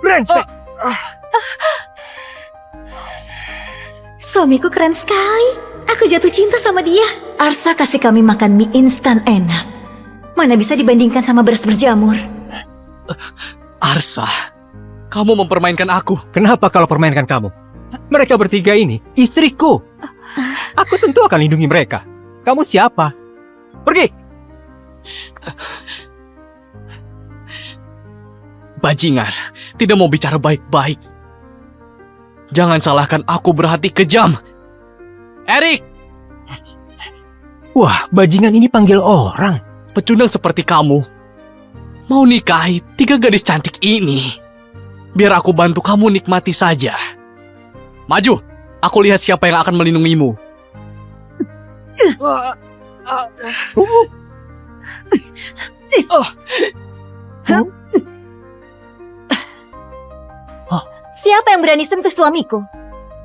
Brengsek! Suamiku keren sekali. Aku jatuh cinta sama dia. Arsa kasih kami makan mie instan enak. Mana bisa dibandingkan sama beras berjamur. Arsa, kamu mempermainkan aku. Kenapa kalau permainkan kamu? Mereka bertiga ini istriku. Aku tentu akan lindungi mereka. Kamu siapa? Pergi! Bajingan, tidak mau bicara baik-baik. Jangan salahkan aku berhati kejam. Erik! Wah, bajingan ini panggil orang. Pecundang seperti kamu mau nikahi 3 gadis cantik ini. Biar aku bantu kamu nikmati saja. Maju, aku lihat siapa yang akan melindungimu. Siapa yang berani sentuh suamiku?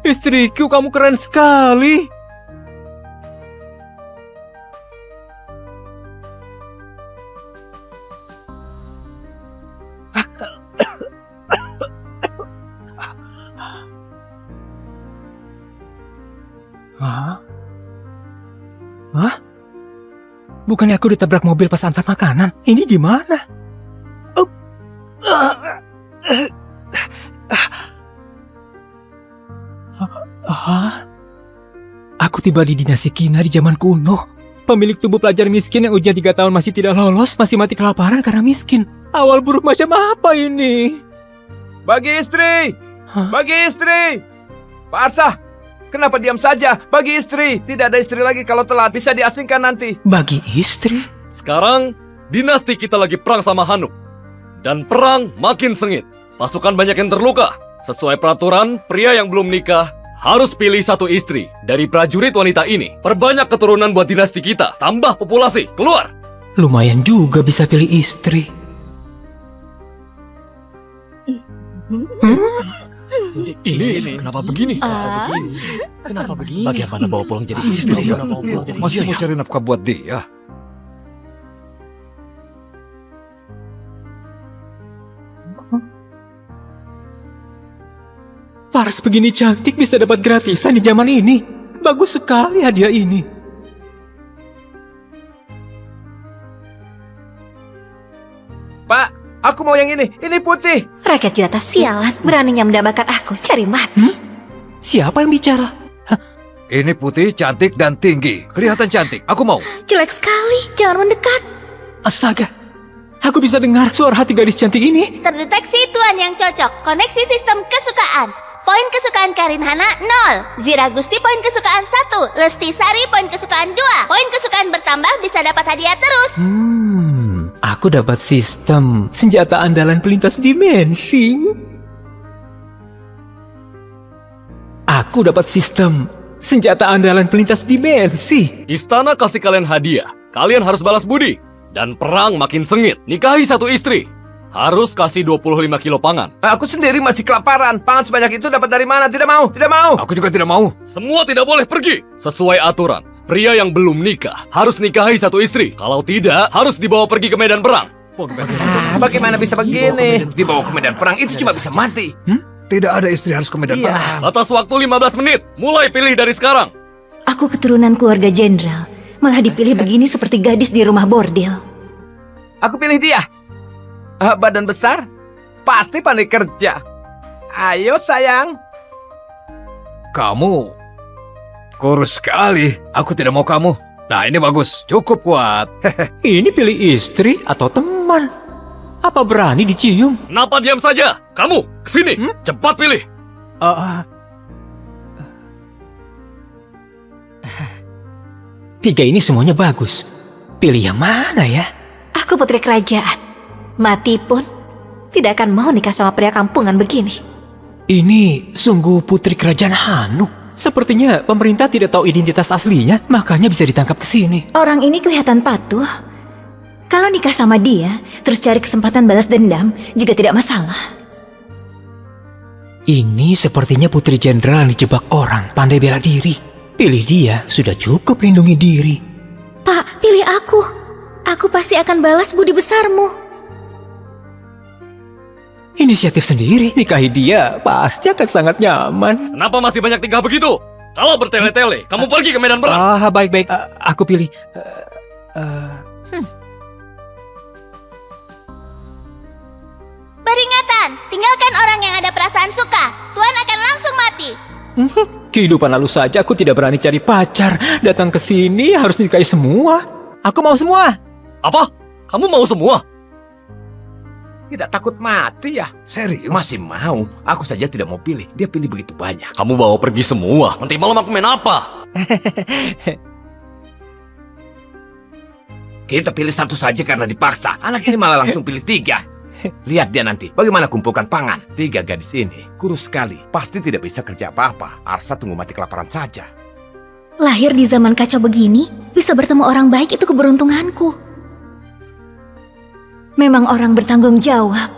Istriku, kamu keren sekali. Hah? Hah? Bukannya aku ditabrak mobil pas antar makanan? Ini di mana? Aku tiba di dinasti Kina di zaman kuno. Pemilik tubuh pelajar miskin yang ujian 3 tahun masih tidak lolos, masih mati kelaparan karena miskin. Awal buruk macam apa ini? Bagi istri! Hah? Bagi istri! Pak Arsa, kenapa diam saja? Bagi istri! Tidak ada istri lagi kalau telat, bisa diasingkan nanti. Bagi istri? Sekarang, dinasti kita lagi perang sama Hanuk. Dan perang makin sengit. Pasukan banyak yang terluka. Sesuai peraturan, pria yang belum nikah harus pilih 1 istri dari prajurit wanita ini. Perbanyak keturunan buat dinasti kita. Tambah populasi. Keluar! Lumayan juga bisa pilih istri. Ini kenapa begini? Kenapa begini? Bagaimana bawa pulang jadi istri? Masih mau cari nafkah buat dia? Paras begini cantik bisa dapat gratisan di zaman ini. Bagus sekali hadiah ini. Pak, aku mau yang ini. Ini putih. Rakyat jelata sialan, beraninya mendambakan aku, cari mati. Siapa yang bicara? Ini putih, cantik, dan tinggi. Kelihatan cantik. Aku mau. Jelek sekali. Jangan mendekat. Astaga, aku bisa dengar suara hati gadis cantik ini. Terdeteksi tuan yang cocok. Koneksi sistem kesukaan. Poin kesukaan Karin Hana 0. Zira Gusti poin kesukaan 1. Lesti Sari poin kesukaan 2. Poin kesukaan bertambah bisa dapat hadiah terus. Aku dapat sistem senjata andalan pelintas dimensi. Aku dapat sistem senjata andalan pelintas dimensi. Istana kasih kalian hadiah. Kalian harus balas budi. Dan perang makin sengit. Nikahi 1 istri. Harus kasih 25 kilo pangan. Aku sendiri masih kelaparan. Pangan sebanyak itu dapat dari mana? Tidak mau. Tidak mau. Aku juga tidak mau. Semua tidak boleh pergi. Sesuai aturan, pria yang belum nikah harus nikahi 1 istri. Kalau tidak, harus dibawa pergi ke medan perang. Bagaimana bisa begini? Dibawa ke medan perang itu cuma bisa mati. Tidak ada istri harus ke medan perang. Batas waktu 15 menit. Mulai pilih dari sekarang. Aku keturunan keluarga jenderal, malah dipilih begini seperti gadis di rumah bordil. Aku pilih dia. Badan besar, pasti pandai kerja. Ayo sayang. Kamu kurus sekali. Aku tidak mau kamu. Nah ini bagus, cukup kuat. Ini pilih istri atau teman? Apa berani dicium? Kenapa diam saja? Kamu, kesini. Cepat pilih. Tiga ini semuanya bagus. Pilih yang mana ya? Aku putri kerajaan. Mati pun tidak akan mau nikah sama pria kampungan begini. Ini sungguh putri kerajaan Hanuk. Sepertinya pemerintah tidak tahu identitas aslinya, makanya bisa ditangkap ke sini. Orang ini kelihatan patuh. Kalau nikah sama dia, terus cari kesempatan balas dendam, juga tidak masalah. Ini sepertinya putri jenderal yang dijebak orang, pandai bela diri. Pilih dia, sudah cukup lindungi diri. Pak, pilih aku. Aku pasti akan balas budi besarmu. Inisiatif sendiri, nikahi dia pasti akan sangat nyaman. Kenapa masih banyak tingkah begitu? Kalau bertele-tele, kamu pergi ke medan perang. Baik-baik. Aku pilih. Peringatan, tinggalkan orang yang ada perasaan suka. Tuan akan langsung mati. Kehidupan lalu saja aku tidak berani cari pacar. Datang ke sini harus nikahi semua. Aku mau semua. Apa? Kamu mau semua? Tidak takut mati ya? Serius? Masih mau. Aku saja tidak mau pilih. Dia pilih begitu banyak. Kamu bawa pergi semua. Nanti malam aku main apa? Kita pilih satu saja karena dipaksa. Anak ini malah langsung pilih 3. Lihat dia nanti, bagaimana kumpulkan pangan. 3 gadis ini, kurus sekali. Pasti tidak bisa kerja apa-apa. Arsa tunggu mati kelaparan saja. Lahir di zaman kacau begini, bisa bertemu orang baik itu keberuntunganku. Memang orang bertanggung jawab.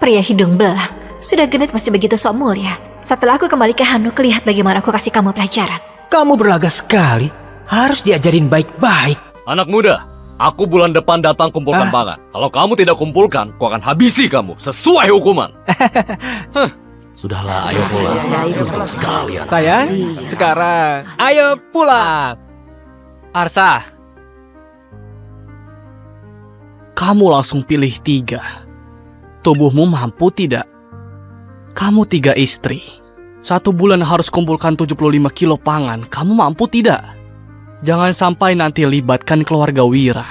Pria hidung belang, sudah genit masih begitu sok mulia. Setelah aku kembali ke Hanuk, lihat bagaimana aku kasih kamu pelajaran. Kamu berlaga sekali. Harus diajarin baik-baik. Anak muda, aku bulan depan datang kumpulkan pangan. Kalau kamu tidak kumpulkan, aku akan habisi kamu sesuai hukuman. Sudahlah, ayo pulang. Untung sekali. Sayang, sekarang ayo pulang. Arsa, kamu langsung pilih 3. Tubuhmu mampu tidak? Kamu 3 istri. 1 bulan harus kumpulkan 75 kilo pangan. Kamu mampu tidak? Jangan sampai nanti libatkan keluarga Wira.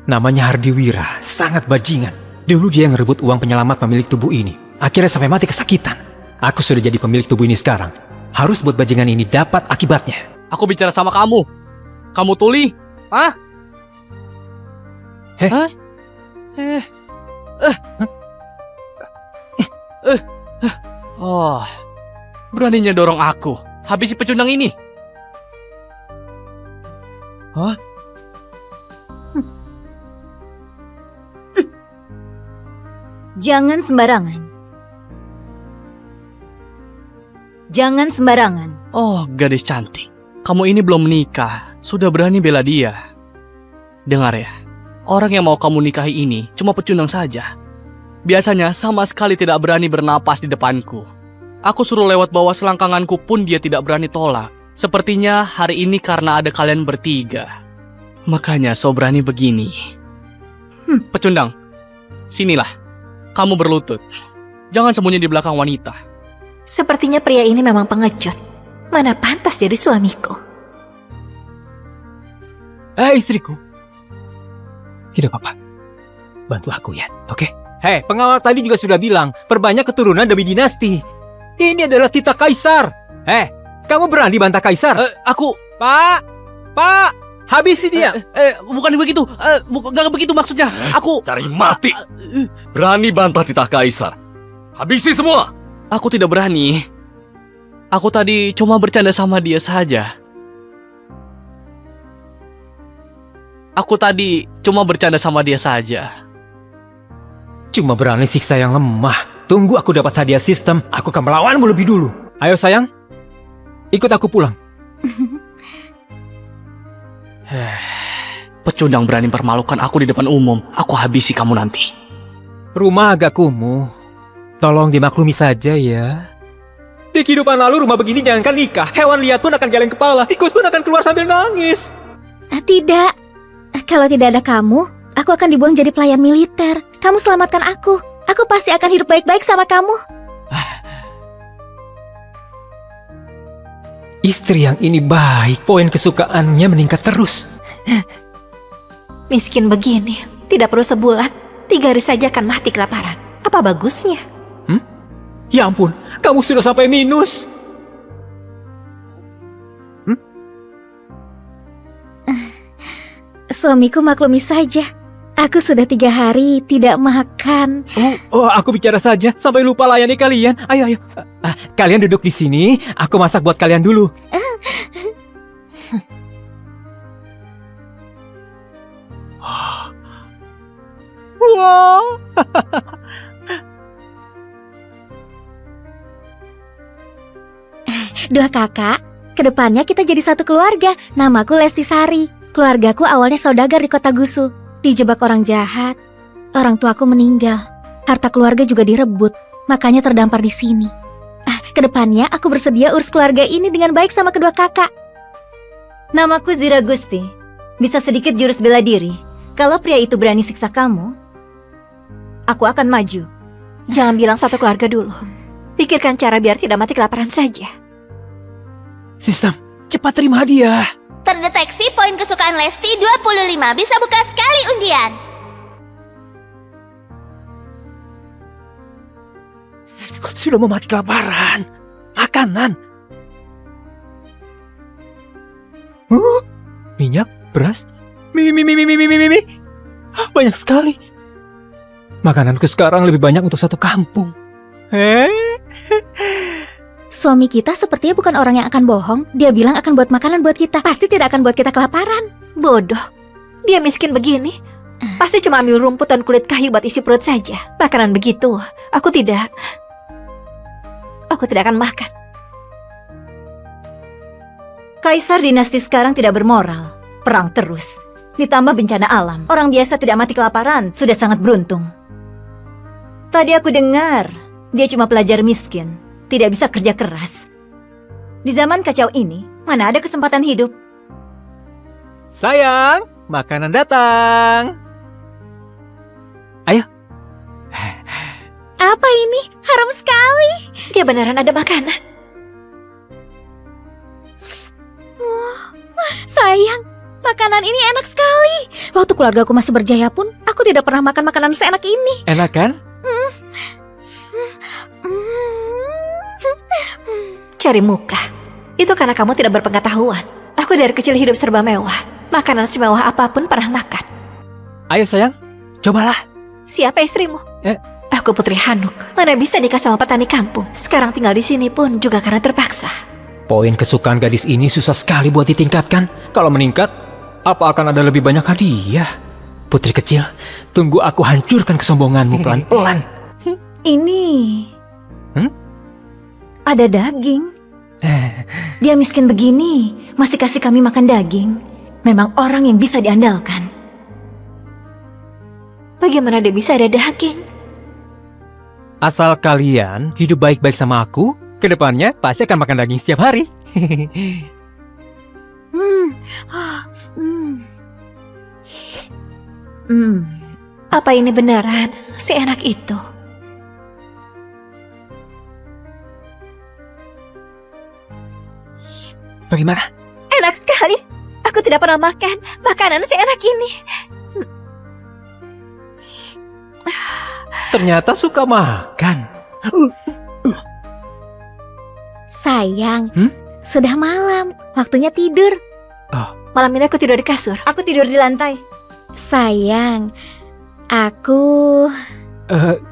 Namanya Hardi Wira, sangat bajingan. Dulu dia ngerebut uang penyelamat pemilik tubuh ini. Akhirnya sampai mati kesakitan. Aku sudah jadi pemilik tubuh ini sekarang. Harus buat bajingan ini dapat akibatnya. Aku bicara sama kamu. Kamu tuli? Hah? Hah? Oh, beraninya dorong aku. Habisi pecundang ini. Hah? Jangan sembarangan. Jangan sembarangan. Oh, gadis cantik. Kamu ini belum menikah, sudah berani bela dia. Dengar ya, orang yang mau kamu nikahi ini cuma pecundang saja. Biasanya sama sekali tidak berani bernapas di depanku. Aku suruh lewat bawah selangkanganku pun dia tidak berani tolak. Sepertinya hari ini karena ada kalian bertiga. Makanya so berani begini. Pecundang, sinilah. Kamu berlutut. Jangan sembunyi di belakang wanita. Sepertinya pria ini memang pengecut. Mana pantas jadi suamiku. Istriku. Tidak apa-apa. Bantu aku ya, oke? Hei, pengawal tadi juga sudah bilang, perbanyak keturunan demi dinasti. Ini adalah titah kaisar. Kamu berani bantah kaisar? Pak, habisi dia. Bukan begitu. Gak begitu maksudnya. Aku Cari mati. Berani bantah titah kaisar. Habisi semua. Aku tidak berani. Aku tadi cuma bercanda sama dia saja. Cuma berani siksa yang lemah. Tunggu aku dapat hadiah sistem, aku akan melawanmu lebih dulu. Ayo sayang, ikut aku pulang. Pecundang berani mempermalukan aku di depan umum. Aku habisi kamu nanti. Rumah agak kumuh. Tolong dimaklumi saja ya. Di kehidupan lalu rumah begini jangankan nikah, hewan liar pun akan geleng kepala, tikus pun akan keluar sambil nangis. Tidak. Kalau tidak ada kamu, aku akan dibuang jadi pelayan militer. Kamu selamatkan aku. Aku pasti akan hidup baik-baik sama kamu. Istri yang ini baik, poin kesukaannya meningkat terus. Miskin begini, tidak perlu sebulan, 3 hari saja akan mati kelaparan. Apa bagusnya? Ya ampun, kamu sudah sampai minus. Suamiku maklumi saja. Aku sudah 3 hari tidak makan. Oh, aku bicara saja sampai lupa layani kalian. Ayo. Kalian duduk di sini, aku masak buat kalian dulu. Wow. Dua kakak, kedepannya kita jadi satu keluarga. Namaku Lesti Sari. Keluargaku awalnya saudagar di kota Gusu. Dijebak orang jahat. Orang tuaku meninggal. Harta keluarga juga direbut, makanya terdampar di sini. Kedepannya aku bersedia urus keluarga ini dengan baik sama kedua kakak. Namaku Zira Gusti. Bisa sedikit jurus bela diri. Kalau pria itu berani siksa kamu, aku akan maju. Jangan bilang satu keluarga dulu. Pikirkan cara biar tidak mati kelaparan saja. Sistem, cepat terima hadiah. Terdeteksi poin kesukaan Lesti 25. Bisa buka sekali undian. Sudah mau mati kelaparan. Makanan. Minyak, beras, mie. Banyak sekali. Makananku sekarang lebih banyak untuk satu kampung. Suami kita sepertinya bukan orang yang akan bohong. Dia bilang akan buat makanan buat kita. Pasti tidak akan buat kita kelaparan. Bodoh. Dia miskin begini. Pasti cuma ambil rumput dan kulit kayu buat isi perut saja. Makanan begitu, aku tidak akan makan. Kaisar dinasti sekarang tidak bermoral. Perang terus. Ditambah bencana alam. Orang biasa tidak mati kelaparan sudah sangat beruntung. Tadi aku dengar, dia cuma pelajar miskin. Tidak bisa kerja keras. Di zaman kacau ini, mana ada kesempatan hidup? Sayang, makanan datang. Ayo. Apa ini? Harum sekali. Dia beneran ada makanan. Sayang, makanan ini enak sekali. Waktu keluargaku masih berjaya pun, aku tidak pernah makan makanan seenak ini. Enak kan? Cari muka. Itu karena kamu tidak berpengetahuan. Aku dari kecil hidup serba mewah. Makanan semewah apapun pernah makan. Ayo sayang, cobalah. Siapa istrimu? Eh. Aku Putri Hanuk. Mana bisa nikah sama petani kampung. Sekarang tinggal di sini pun juga karena terpaksa. Poin kesukaan gadis ini susah sekali buat ditingkatkan. Kalau meningkat, apa akan ada lebih banyak hadiah? Putri kecil, tunggu aku hancurkan kesombonganmu pelan-pelan. Ini... Ada daging. Dia miskin begini, masih kasih kami makan daging. Memang orang yang bisa diandalkan. Bagaimana dia bisa ada daging? Asal kalian hidup baik-baik sama aku, kedepannya pasti akan makan daging setiap hari. Apa ini beneran seenak itu? Bagaimana? Enak sekali. Aku tidak pernah makan makanan seenak ini. Ternyata suka makan. Sayang, sudah malam. Waktunya tidur. Malam ini aku tidur di kasur. Aku tidur di lantai. Sayang, aku...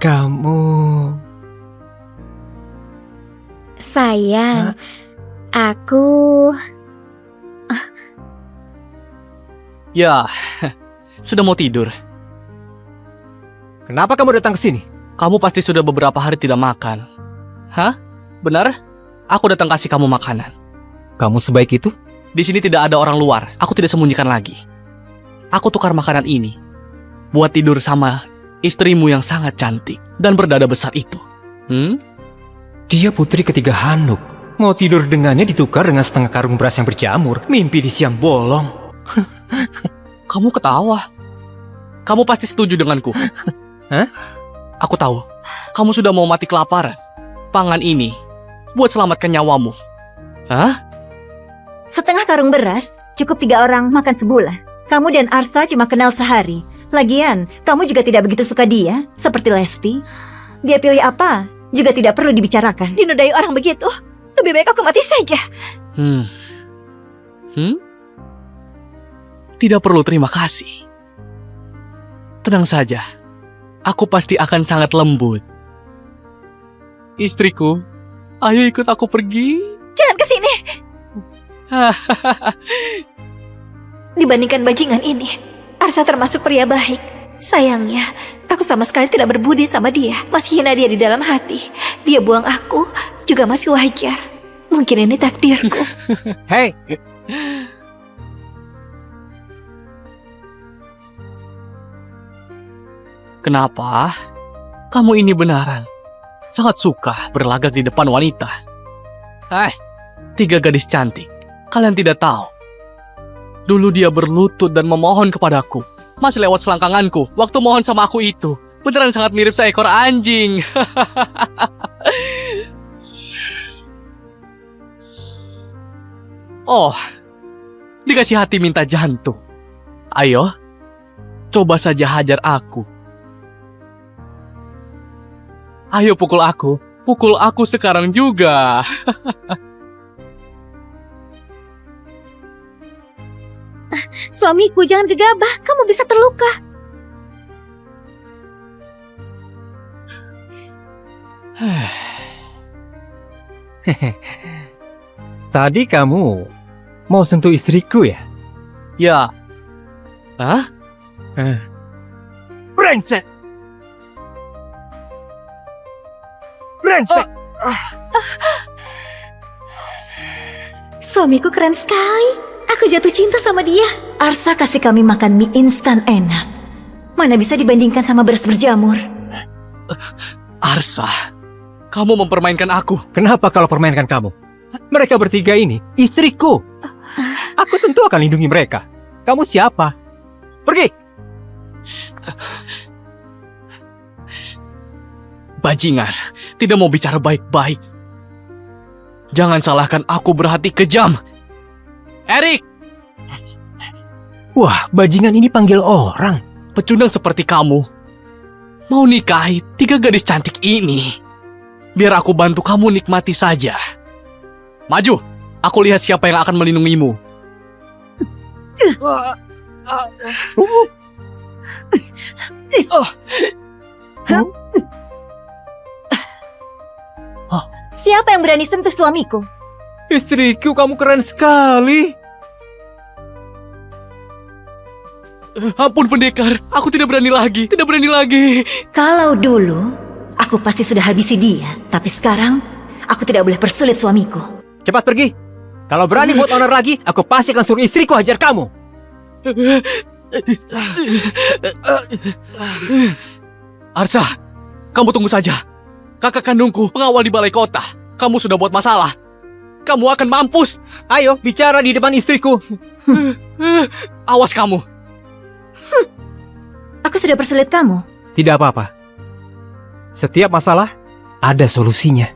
Kamu... Sayang, aku... Ya, sudah mau tidur. Kenapa kamu datang ke sini? Kamu pasti sudah beberapa hari tidak makan. Hah? Benar? Aku datang kasih kamu makanan. Kamu sebaik itu? Di sini tidak ada orang luar. Aku tidak sembunyikan lagi. Aku tukar makanan ini buat tidur sama istrimu yang sangat cantik dan berdada besar itu. Dia putri ketiga Hanuk. Mau tidur dengannya ditukar dengan setengah karung beras yang berjamur. Mimpi di siang bolong. Kamu ketawa. Kamu pasti setuju denganku. Hah? Aku tahu. Kamu sudah mau mati kelaparan. Pangan ini buat selamatkan nyawamu. Hah? Setengah karung beras cukup 3 orang makan sebulan. Kamu dan Arsa cuma kenal sehari. Lagian, kamu juga tidak begitu suka dia, seperti Lesti. Dia pilih apa juga tidak perlu dibicarakan. Dinodai orang begitu, lebih baik aku mati saja. Tidak perlu terima kasih. Tenang saja, aku pasti akan sangat lembut. Istriku, ayo ikut aku pergi. Jangan ke sini. Dibandingkan bajingan ini, Arsa termasuk pria baik. Sayangnya, aku sama sekali tidak berbudi sama dia. Masih hina dia di dalam hati. Dia buang aku juga masih wajar. Mungkin ini takdirku. Hei! Kenapa? Kamu ini benaran sangat suka berlagak di depan wanita. Tiga gadis cantik. Kalian tidak tahu. Dulu dia berlutut dan memohon kepadaku. Masih lewat selangkanganku. Waktu mohon sama aku itu beneran sangat mirip seekor anjing. Oh, dikasih hati minta jantung. Ayo, coba saja hajar aku. Ayo pukul aku sekarang juga. Suamiku, jangan gegabah, kamu bisa terluka. Tadi kamu mau sentuh istriku ya? Ya. Hah? Brengsek! Brengsek! Suamiku keren sekali. Aku jatuh cinta sama dia. Arsa kasih kami makan mie instan enak. Mana bisa dibandingkan sama beras berjamur. Arsa, kamu mempermainkan aku. Kenapa kalau permainkan kamu? Mereka bertiga ini istriku. Aku tentu akan lindungi mereka. Kamu siapa? Pergi! Bajingan, tidak mau bicara baik-baik. Jangan salahkan aku berhati kejam. Erik! Wah, bajingan ini panggil orang. Pecundang seperti kamu mau nikahi tiga gadis cantik ini. Biar aku bantu kamu nikmati saja. Maju, aku lihat siapa yang akan melindungimu. Siapa yang berani sentuh suamiku? Istriku, kamu keren sekali. Ampun pendekar, aku tidak berani lagi. Kalau dulu, aku pasti sudah habisi dia. Tapi sekarang, aku tidak boleh persulit suamiku. Cepat pergi. Kalau berani buat honor lagi, aku pasti akan suruh istriku hajar kamu. Arsa, kamu tunggu saja. Kakak kandungku pengawal di balai kota. Kamu sudah buat masalah. Kamu akan mampus. Ayo, bicara di depan istriku. Awas kamu. Aku sudah persulit kamu. Tidak apa-apa. Setiap masalah, ada solusinya.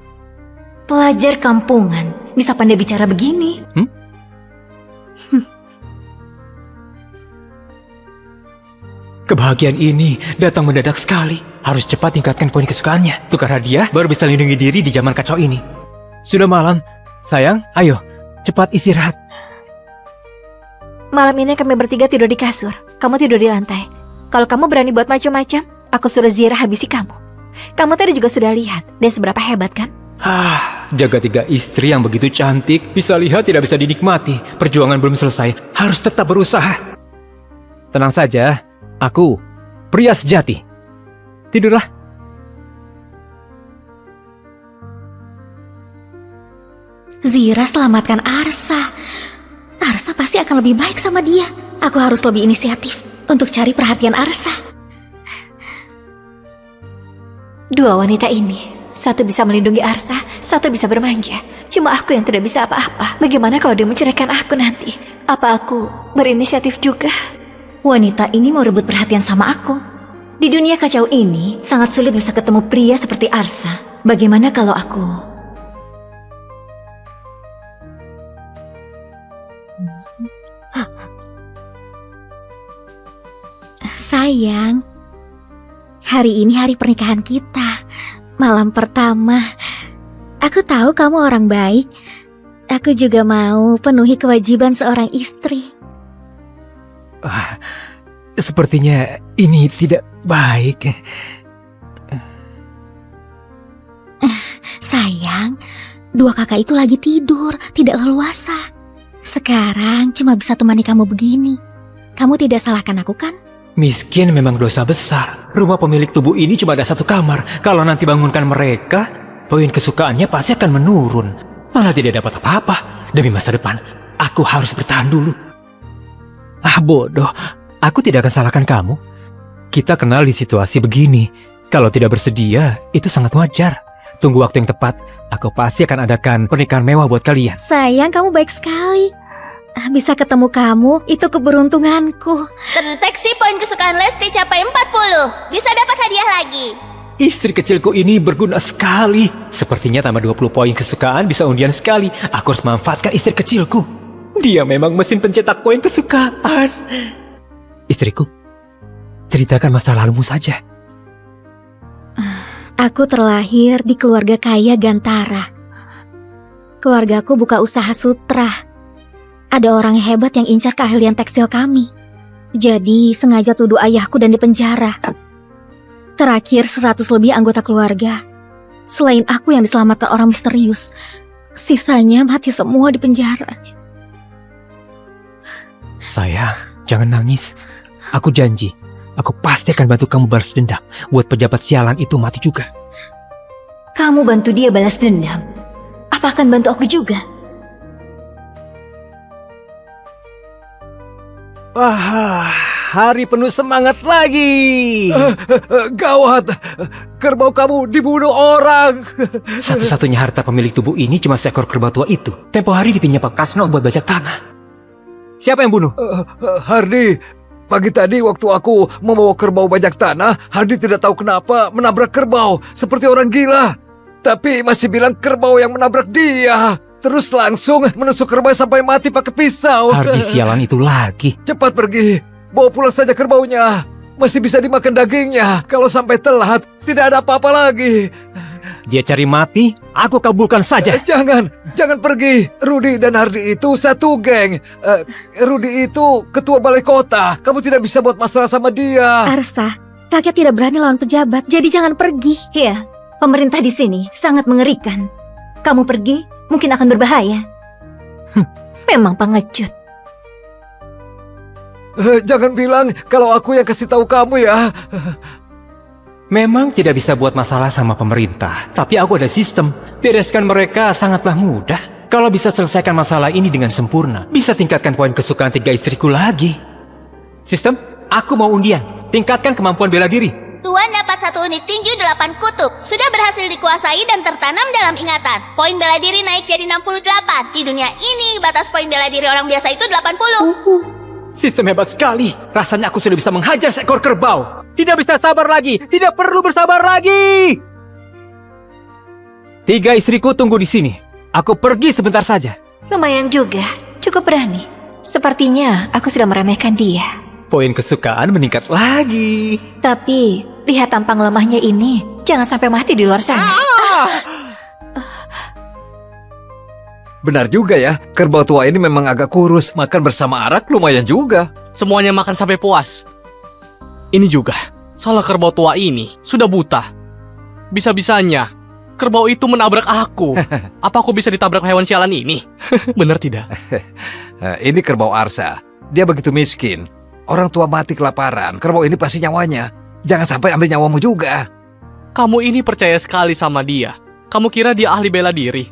Pelajar kampungan, bisa pandai bicara begini. Kebahagiaan ini datang mendadak sekali. Harus cepat tingkatkan poin kesukaannya. Tukar hadiah, baru bisa lindungi diri di zaman kacau ini. Sudah malam. Sayang, ayo, cepat istirahat. Malam ini kami bertiga tidur di kasur. Kamu tidur di lantai. Kalau kamu berani buat macam-macam, aku suruh Zira habisi kamu. Kamu tadi juga sudah lihat dia seberapa hebat kan? Jaga tiga istri yang begitu cantik, bisa lihat tidak bisa dinikmati. Perjuangan belum selesai, harus tetap berusaha. Tenang saja, aku pria sejati. Tidurlah. Zira, selamatkan Arsa. Arsa pasti akan lebih baik sama dia. Aku harus lebih inisiatif untuk cari perhatian Arsa. Dua wanita ini, satu bisa melindungi Arsa, satu bisa bermanja. Cuma aku yang tidak bisa apa-apa. Bagaimana kalau dia menceraikan aku nanti? Apa aku berinisiatif juga? Wanita ini mau rebut perhatian sama aku. Di dunia kacau ini, sangat sulit bisa ketemu pria seperti Arsa. Bagaimana kalau aku... Sayang, hari ini hari pernikahan kita. Malam pertama. Aku tahu kamu orang baik. Aku juga mau penuhi kewajiban seorang istri. Sepertinya ini tidak baik. Sayang, dua kakak itu lagi tidur, tidak leluasa. Sekarang cuma bisa temani kamu begini. Kamu tidak salahkan aku kan? Miskin memang dosa besar. Rumah pemilik tubuh ini cuma ada satu kamar. Kalau nanti bangunkan mereka, poin kesukaannya pasti akan menurun. Malah tidak dapat apa-apa. Demi masa depan, aku harus bertahan dulu. Bodoh. Aku tidak akan salahkan kamu. kita kenal di situasi begini. Kalau tidak bersedia, itu sangat wajar. Tunggu waktu yang tepat, aku pasti akan adakan pernikahan mewah buat kalian. Sayang, kamu baik sekali. Bisa ketemu kamu, itu keberuntunganku. Terdeteksi poin kesukaan Lesti capai 40. Bisa dapat hadiah lagi. Istri kecilku ini berguna sekali. Sepertinya tambah 20 poin kesukaan bisa undian sekali. Aku harus memanfaatkan istri kecilku. Dia memang mesin pencetak poin kesukaan. Istriku, ceritakan masa lalumu saja. Aku terlahir di keluarga kaya Gantara. Keluargaku buka usaha sutra. Ada orang hebat yang incar keahlian tekstil kami. Jadi sengaja tuduh ayahku dan dipenjara. Terakhir 100 lebih anggota keluarga. Selain aku yang diselamatkan orang misterius, sisanya mati semua di penjara. Sayang, jangan nangis. Aku janji, aku pasti akan bantu kamu balas dendam. Buat pejabat sialan itu mati juga. Kamu bantu dia balas dendam. Apa akan bantu aku juga? Wah, hari penuh semangat lagi. Gawat, kerbau kamu dibunuh orang. Satu-satunya harta pemilik tubuh ini cuma seekor kerbau tua itu. Tempo hari dipinjam Pak Kasno buat bajak tanah. Siapa yang bunuh? Hardi, pagi tadi waktu aku membawa kerbau bajak tanah, Hardi tidak tahu kenapa menabrak kerbau seperti orang gila. Tapi masih bilang kerbau yang menabrak dia. Terus langsung menusuk kerbau sampai mati pakai pisau. Hardi sialan itu lagi. Cepat pergi, bawa pulang saja kerbaunya. Masih bisa dimakan dagingnya. Kalau sampai telat, tidak ada apa-apa lagi. Dia cari mati, aku kabulkan saja. Jangan pergi. Rudi dan Hardi itu satu geng. Rudi itu ketua balai kota. Kamu tidak bisa buat masalah sama dia. Arsa, rakyat tidak berani lawan pejabat, jadi jangan pergi. Iya, pemerintah di sini sangat mengerikan. Kamu pergi, mungkin akan berbahaya. Memang pengecut. Jangan bilang kalau aku yang kasih tahu kamu ya. Memang tidak bisa buat masalah sama pemerintah, tapi aku ada sistem. Bereskan mereka sangatlah mudah. Kalau bisa selesaikan masalah ini dengan sempurna, bisa tingkatkan poin kesukaan 3 istriku lagi. Sistem, aku mau undian. Tingkatkan kemampuan bela diri. Tuan dapat 1 unit tinju 8 kutub. Sudah berhasil dikuasai dan tertanam dalam ingatan. Poin bela diri naik jadi 68. Di dunia ini, batas poin bela diri orang biasa itu 80. Sistem hebat sekali. Rasanya aku sudah bisa menghajar seekor kerbau. Tidak bisa sabar lagi. Tidak perlu bersabar lagi. 3 istriku tunggu di sini. Aku pergi sebentar saja. Lumayan juga, cukup berani. Sepertinya aku sudah meremehkan dia. Poin kesukaan meningkat lagi. Tapi, lihat tampang lemahnya ini, jangan sampai mati di luar sana. Benar juga ya, kerbau tua ini memang agak kurus. Makan bersama arak lumayan juga. Semuanya makan sampai puas. Ini juga, salah kerbau tua ini sudah buta. Bisa-bisanya, kerbau itu menabrak aku. Apa aku bisa ditabrak hewan sialan ini? Benar tidak? Ini kerbau Arsa. Dia begitu miskin. Orang tua mati kelaparan. Kerbau ini pasti nyawanya. Jangan sampai ambil nyawamu juga. Kamu ini percaya sekali sama dia. Kamu kira dia ahli bela diri?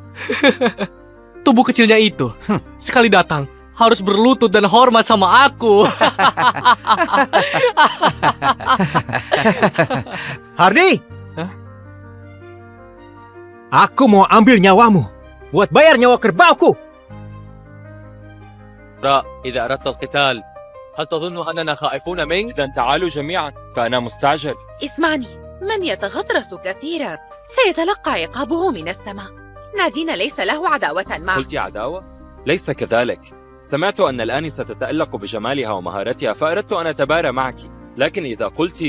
Tubuh kecilnya itu, sekali datang, harus berlutut dan hormat sama aku. Hardi! Hah? Aku mau ambil nyawamu. Buat bayar nyawa kerbauku. إذا أردت القتال هل تظن أننا خائفون منك؟ إذا تعالوا جميعا فأنا مستعجل. اسمعني، من يتغطرس كثيرا سيتلقى عقابه من السماء. نادين ليس له عداوة معه. قلت عداوة؟ ليس كذلك. سمعت أن الآنسة تتألق بجمالها ومهارتها فأردت أن أتبارى معك. لكن إذا قلت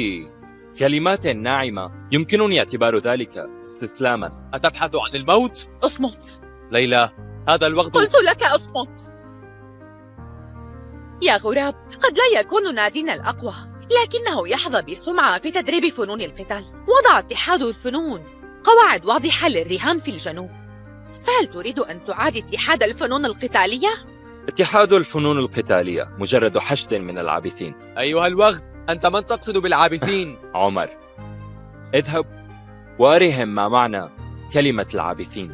كلمات ناعمة يمكنني اعتبار ذلك استسلاما. أتبحث عن الموت؟ اصمت. ليلى، هذا الوقت. قلت لك اصمت. يا غراب، قد لا يكون نادين الأقوى، لكنه يحظى بسمعة في تدريب فنون القتال. وضع اتحاد الفنون قواعد واضحة للرهان في الجنوب. فهل تريد أن تعاد اتحاد الفنون القتالية؟ اتحاد الفنون القتالية مجرد حشد من العابثين. أيها الوغد، أنت من تقصد بالعابثين؟ عمر، اذهب وأرهم ما معنى كلمة العابثين.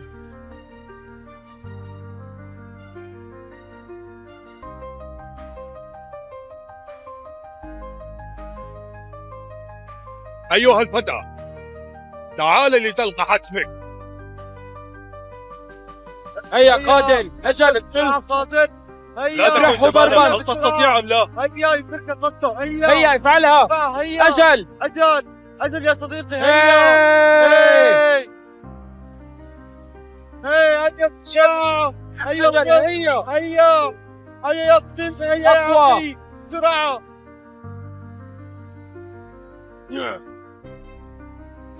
أيها الفتى، تعال لتلقى حتمك. هيا قاتل، أجل قاتل. لا تكن ضربا. هل تستطيع أم لا؟ هيا يفرك قصته. هيا افعلها. أجل أجل يا صديقي. هيا هيا بسرعة. هيا هيا هيا هيا اقتل. هيا يا أخي بسرعة.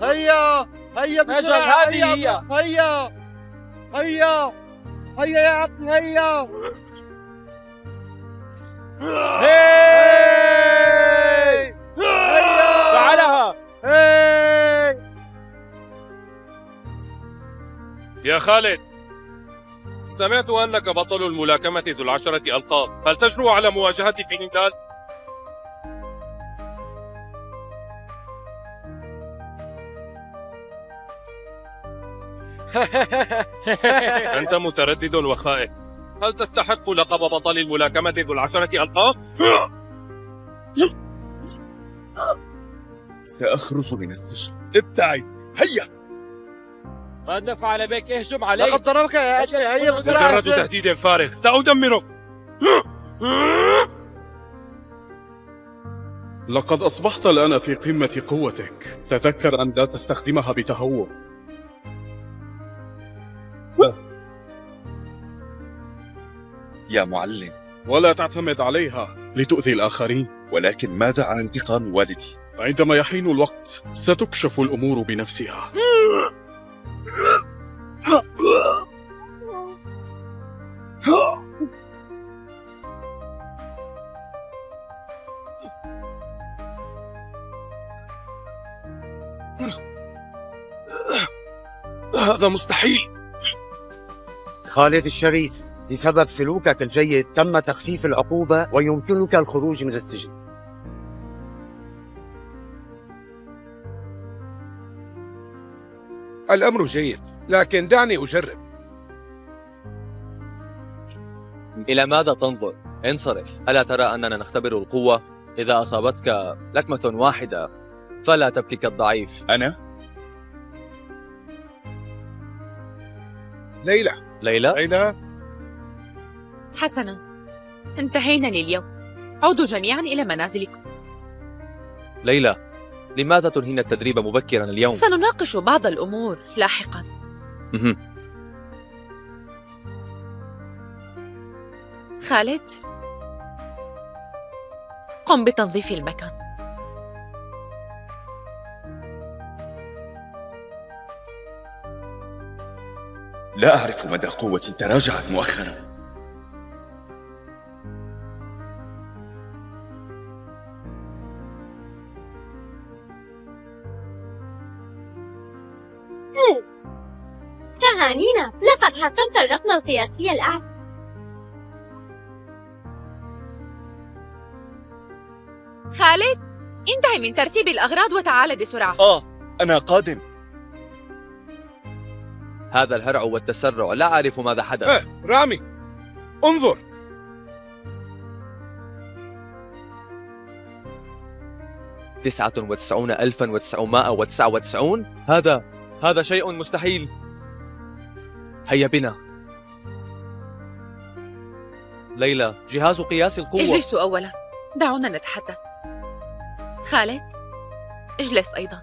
هيا هيا بسرعة. هذه هي. هيا هيا هيا يا أخي هيا. هاي فعلها. هاي يا خالد، سمعت أنك بطل الملاكمة ذو 10 ألقاب، هل تجرؤ على مواجهتي في نضال؟ أنت متردد وخائف، هل تستحق لقب بطل الملاكمة ذو 10 ألقاب؟ سأخرج من السجن. ابتعد. هيا. ماذا فعل بك؟ اهجم عليه. لقد ضربك يا أجل هيا بسرعة. مجرد تهديد فارغ، سأدمرك. لقد أصبحت الآن في قمة قوتك، تذكر أن لا تستخدمها بتهور. يا معلم، ولا تعتمد عليها لتؤذي الآخرين. ولكن ماذا عن انتقام والدي؟ عندما يحين الوقت ستكشف الأمور بنفسها. هذا مستحيل. خالد الشريف، بسبب سلوكك الجيد تم تخفيف العقوبة ويمكنك الخروج من السجن. الأمر جيد، لكن دعني أجرب. إلى ماذا تنظر؟ انصرف. ألا ترى أننا نختبر القوة؟ إذا أصابتك لكمة واحدة فلا تبكي كالضعيف. أنا؟ ليلى. ليلى؟ حسنا، انتهينا لليوم. عودوا جميعا إلى منازلكم. ليلى، لماذا تنهين التدريب مبكرا اليوم؟ سنناقش بعض الأمور لاحقا. خالد، قم بتنظيف المكان. لا أعرف مدى قوتي، تراجعت مؤخرا. تهانينا، لقد حطمت الرقم القياسي الأعلى. خالد، انتهي من ترتيب الأغراض وتعال بسرعة. أنا قادم. هذا الهرع والتسرع، لا أعرف ماذا حدث. رامي، انظر. 99,999. هذا شيء مستحيل. هيا بنا. ليلى، جهاز قياس القوة. اجلسوا أولا، دعونا نتحدث. خالد، اجلس أيضا.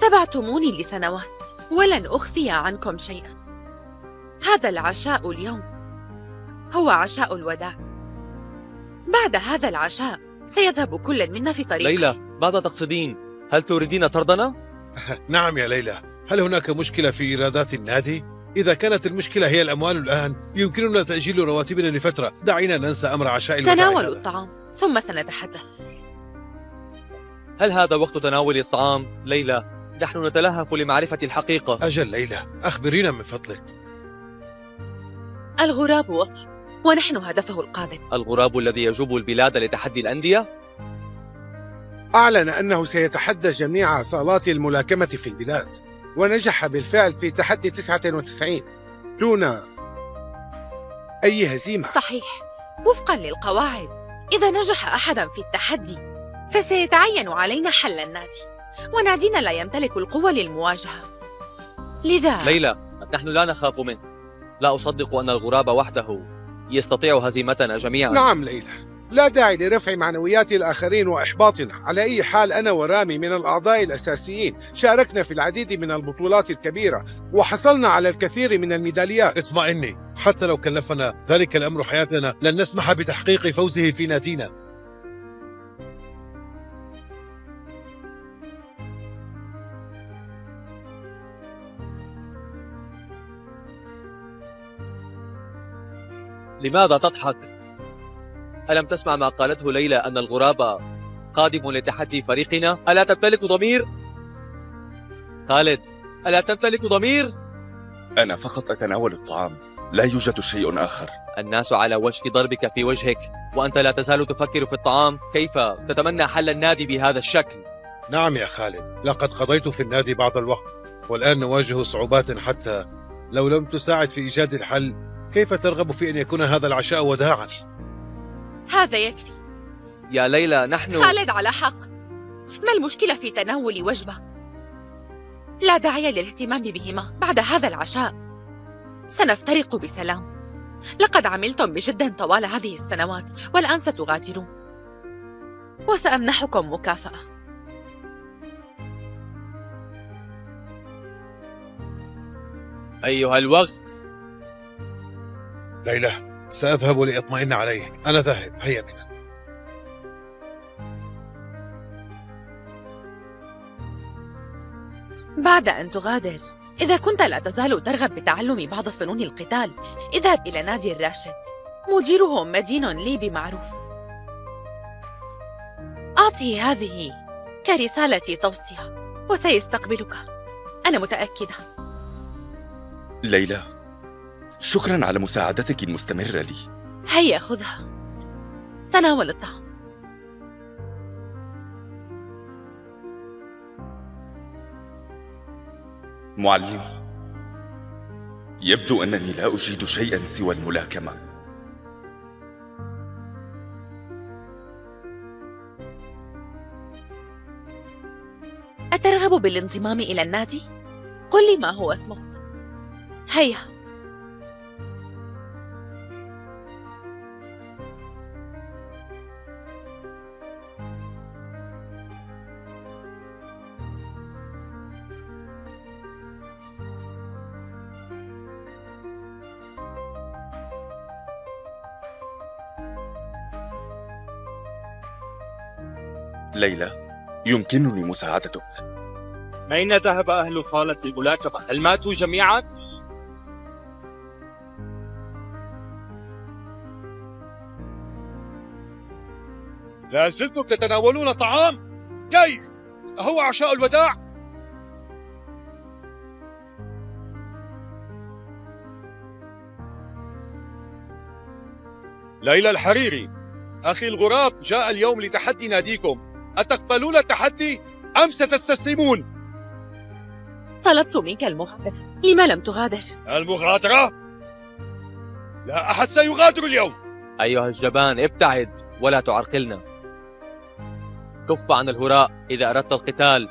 تبعتموني لسنوات ولن أخفي عنكم شيئا. هذا العشاء اليوم هو عشاء الوداع. بعد هذا العشاء سيذهب كل منا في طريقه. ليلى، ماذا تقصدين؟ هل تريدين طردنا؟ نعم يا ليلى، هل هناك مشكلة في إيرادات النادي؟ إذا كانت المشكلة هي الأموال الآن يمكننا تأجيل رواتبنا لفترة. دعينا ننسى أمر عشاء الوداع. تناولوا الطعام ثم سنتحدث. هل هذا وقت تناول الطعام؟ ليلى، نحن نتلهف لمعرفة الحقيقة. أجل ليلى، أخبرينا من فضلك. الغراب وصل ونحن هدفه القادم. الغراب الذي يجوب البلاد لتحدي الأندية؟ أعلن أنه سيتحدى جميع صالات الملاكمة في البلاد، ونجح بالفعل في تحدي 99 دون أي هزيمة. صحيح، وفقا للقواعد إذا نجح أحدا في التحدي فسيتعين علينا حل النادي، ونادينا لا يمتلك القوة للمواجهة. لذا ليلى، نحن لا نخاف منه. لا أصدق أن الغراب وحده يستطيع هزيمتنا جميعا. نعم ليلى، لا داعي لرفع معنويات الآخرين وإحباطنا. على أي حال أنا ورامي من الأعضاء الأساسيين، شاركنا في العديد من البطولات الكبيرة وحصلنا على الكثير من الميداليات. اطمئني، حتى لو كلفنا ذلك الأمر حياتنا لن نسمح بتحقيق فوزه في نادينا. لماذا تضحك؟ ألم تسمع ما قالته ليلى أن الغراب قادم لتحدي فريقنا؟ ألا تمتلك ضمير؟ خالد، ألا تمتلك ضمير؟ أنا فقط أتناول الطعام، لا يوجد شيء آخر. الناس على وشك ضربك في وجهك وأنت لا تزال تفكر في الطعام. كيف تتمنى حل النادي بهذا الشكل؟ نعم يا خالد، لقد قضيت في النادي بعض الوقت والآن نواجه صعوبات. حتى لو لم تساعد في إيجاد الحل، كيف ترغب في أن يكون هذا العشاء وداعا؟ هذا يكفي. يا ليلى، نحن خالد على حق. ما المشكلة في تناول وجبة؟ لا داعي للاهتمام بهما بعد هذا العشاء. سنفترق بسلام. لقد عملتم بجد طوال هذه السنوات والآن ستغادرون، وسأمنحكم مكافأة. أيها الوقت. ليلى، سأذهب لأطمئن عليك. أنا ذاهب، هيا بنا. بعد أن تغادر، إذا كنت لا تزال ترغب بتعلم بعض فنون القتال، اذهب إلى نادي الراشد، مديره مدين لي بمعروف. أعطه هذه كرسالة توصية وسيستقبلك، أنا متأكدة. ليلى، شكرا على مساعدتك المستمرة لي. هيا خذها، تناول الطعام. معلمي، يبدو أنني لا أجيد شيئا سوى الملاكمة. أترغب بالانضمام إلى النادي؟ قل لي ما هو اسمك. هيا. ليلى، يمكنني مساعدتك. أين ذهب أهل صالة الملاكمة؟ هل ماتوا جميعا؟ لا زلتم تتناولون طعام؟ كيف؟ أهو عشاء الوداع؟ ليلى الحريري، أخي الغراب جاء اليوم لتحدي ناديكم. أتقبلون التحدي أم ستستسلمون؟ طلبت منك المغادرة، لما لم تغادر؟ المغادرة؟ لا أحد سيغادر اليوم. أيها الجبان، ابتعد ولا تعرقلنا. كف عن الهراء إذا أردت القتال.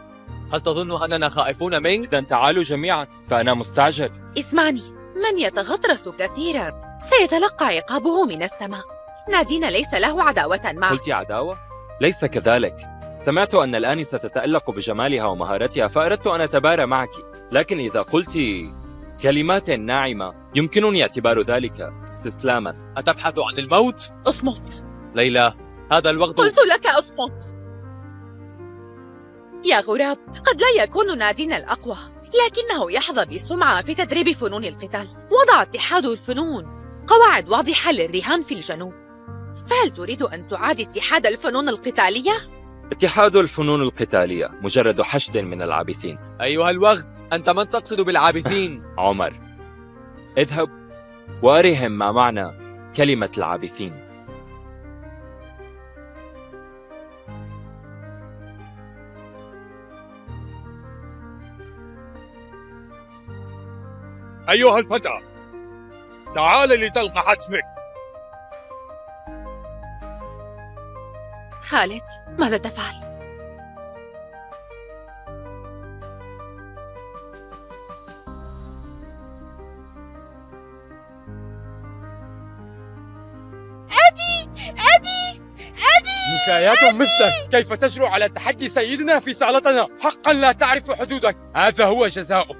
هل تظن أننا خائفون منك؟ إذا تعالوا جميعا، فأنا مستعجل. اسمعني، من يتغطرس كثيرا سيتلقى عقابه من السماء. نادينا ليس له عداوة معه. قلت عداوة؟ ليس كذلك. سمعت أن الآنسة تتألق بجمالها ومهارتها فأردت أن أتبارى معك، لكن إذا قلت كلمات ناعمة يمكنني اعتبار ذلك استسلاما. أتبحث عن الموت؟ اصمت. ليلى، هذا الوقت. قلت لك اصمت. يا غراب، قد لا يكون نادينا الأقوى، لكنه يحظى بسمعة في تدريب فنون القتال. وضع اتحاد الفنون قواعد واضحة للرهان في الجنوب، فهل تريد أن تعاد اتحاد الفنون القتالية؟ اتحاد الفنون القتالية مجرد حشد من العابثين. أيها الوغد، أنت من تقصد بالعابثين؟ عمر، اذهب وأرهم ما معنى كلمة العابثين. أيها الفتى، تعال لتلقى حتمك. خالد، ماذا تفعل؟ نكايات مثلك، كيف تجرؤ على تحدي سيدنا في صالتنا؟ حقا لا تعرف حدودك، هذا هو جزاؤه.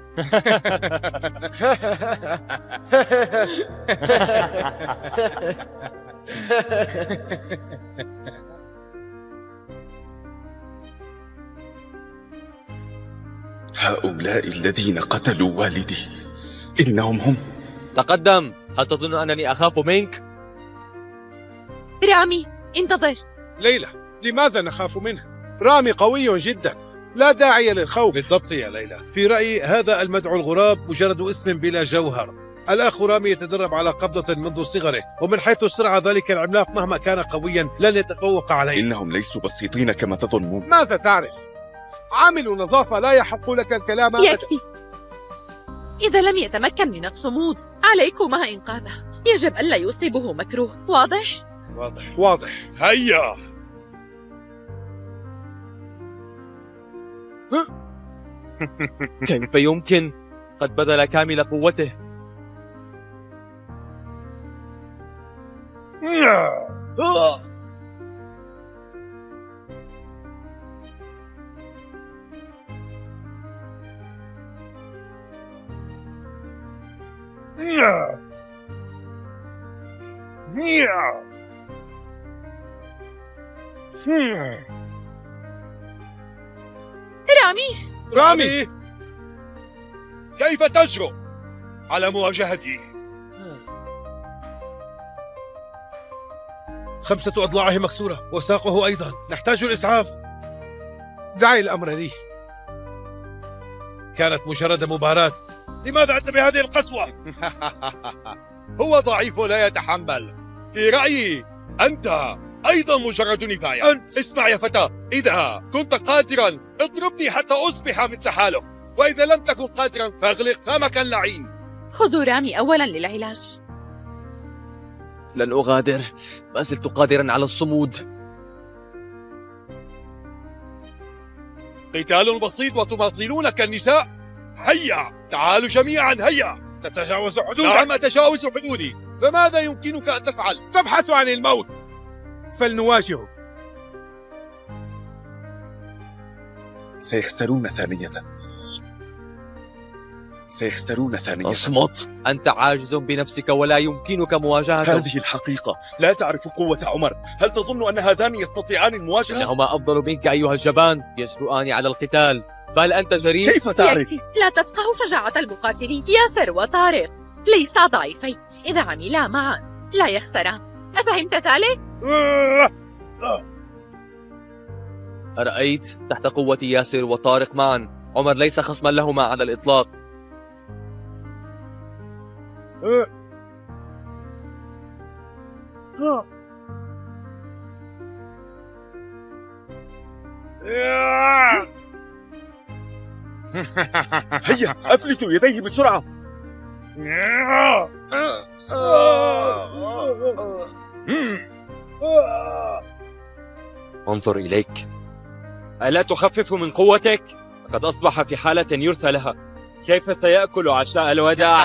هؤلاء الذين قتلوا والدي إنهم هم. تقدم. هل تظن أنني أخاف منك؟ رامي، انتظر. ليلى، لماذا نخاف منه؟ رامي قوي جدا، لا داعي للخوف. بالضبط يا ليلى، في رأيي هذا المدعو الغراب مجرد اسم بلا جوهر. الأخ رامي يتدرب على قبضة منذ صغره، ومن حيث سرعة ذلك العملاق مهما كان قويا لن يتفوق عليه. إنهم ليسوا بسيطين كما تظنون. ماذا تعرف؟ عامل نظافة لا يحق لك الكلام أبدا. يكفي. إذا لم يتمكن من الصمود عليكما إنقاذه. يجب ألا يصيبه مكروه. واضح؟ واضح. هيا. كيف يمكن؟ قد بذل كامل قوته. رامي، كيف تجرؤ على مواجهتي؟ 5 أضلاعه مكسورة وساقه أيضا، نحتاج الإسعاف. دعي الأمر لي. كانت مجرد مباراة، لماذا أنت بهذه القسوة؟ هو ضعيف ولا يتحمل. في رأيي أنت أيضا مجرد نفاية. أنت اسمع يا فتى، إذا كنت قادرا اضربني حتى أصبح مثل حالك، وإذا لم تكن قادرا فاغلق فمك اللعين. خذوا رامي أولا للعلاج. لن أغادر، ما زلت قادرا على الصمود. قتال بسيط وتماطلون كالنساء. هيا تعالوا جميعا، هيا. تتجاوز حدودك. نعم أتجاوز حدودي، فماذا يمكنك أن تفعل؟ تبحث عن الموت، فلنواجهه. سيخسرون ثانية. اصمت، أنت عاجز بنفسك ولا يمكنك مواجهته. هذه الحقيقة، لا تعرف قوة عمر. هل تظن أن هذان يستطيعان المواجهة؟ إنهما أفضل منك أيها الجبان، يجرؤان على القتال، بل أنت جريء. كيف تعرف؟ لا تفقه شجاعة المقاتلين. ياسر وطارق ليسا ضعيفين، إذا عملا معا لا يخسران. أفهمت ذلك؟ أرأيت؟ تحت قوة ياسر وطارق معا، عمر ليس خصما لهما على الإطلاق. هيا أفلتوا يديه بسرعة. انظر إليك، ألا تخفف من قوتك؟ قد أصبح في حالة يرثى لها. كيف سيأكل عشاء الوداع؟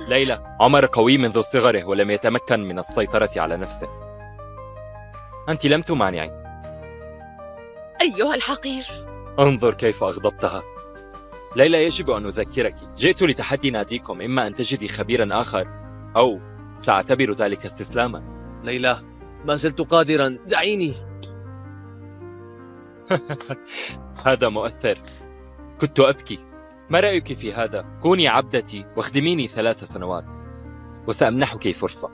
ليلى، عمر قوي منذ صغره ولم يتمكن من السيطرة على نفسه. أنت لم تمانعي. أيها الحقير، انظر كيف أغضبتها. ليلى، يجب أن أذكرك، جئت لتحدي ناديكم، إما أن تجدي خبيرا آخر أو سأعتبر ذلك استسلاما. ليلى، ما زلت قادرا، دعيني. هذا مؤثر. كنت أبكي. ما رأيك في هذا؟ كوني عبدتي واخدميني 3 سنوات وسأمنحك فرصة.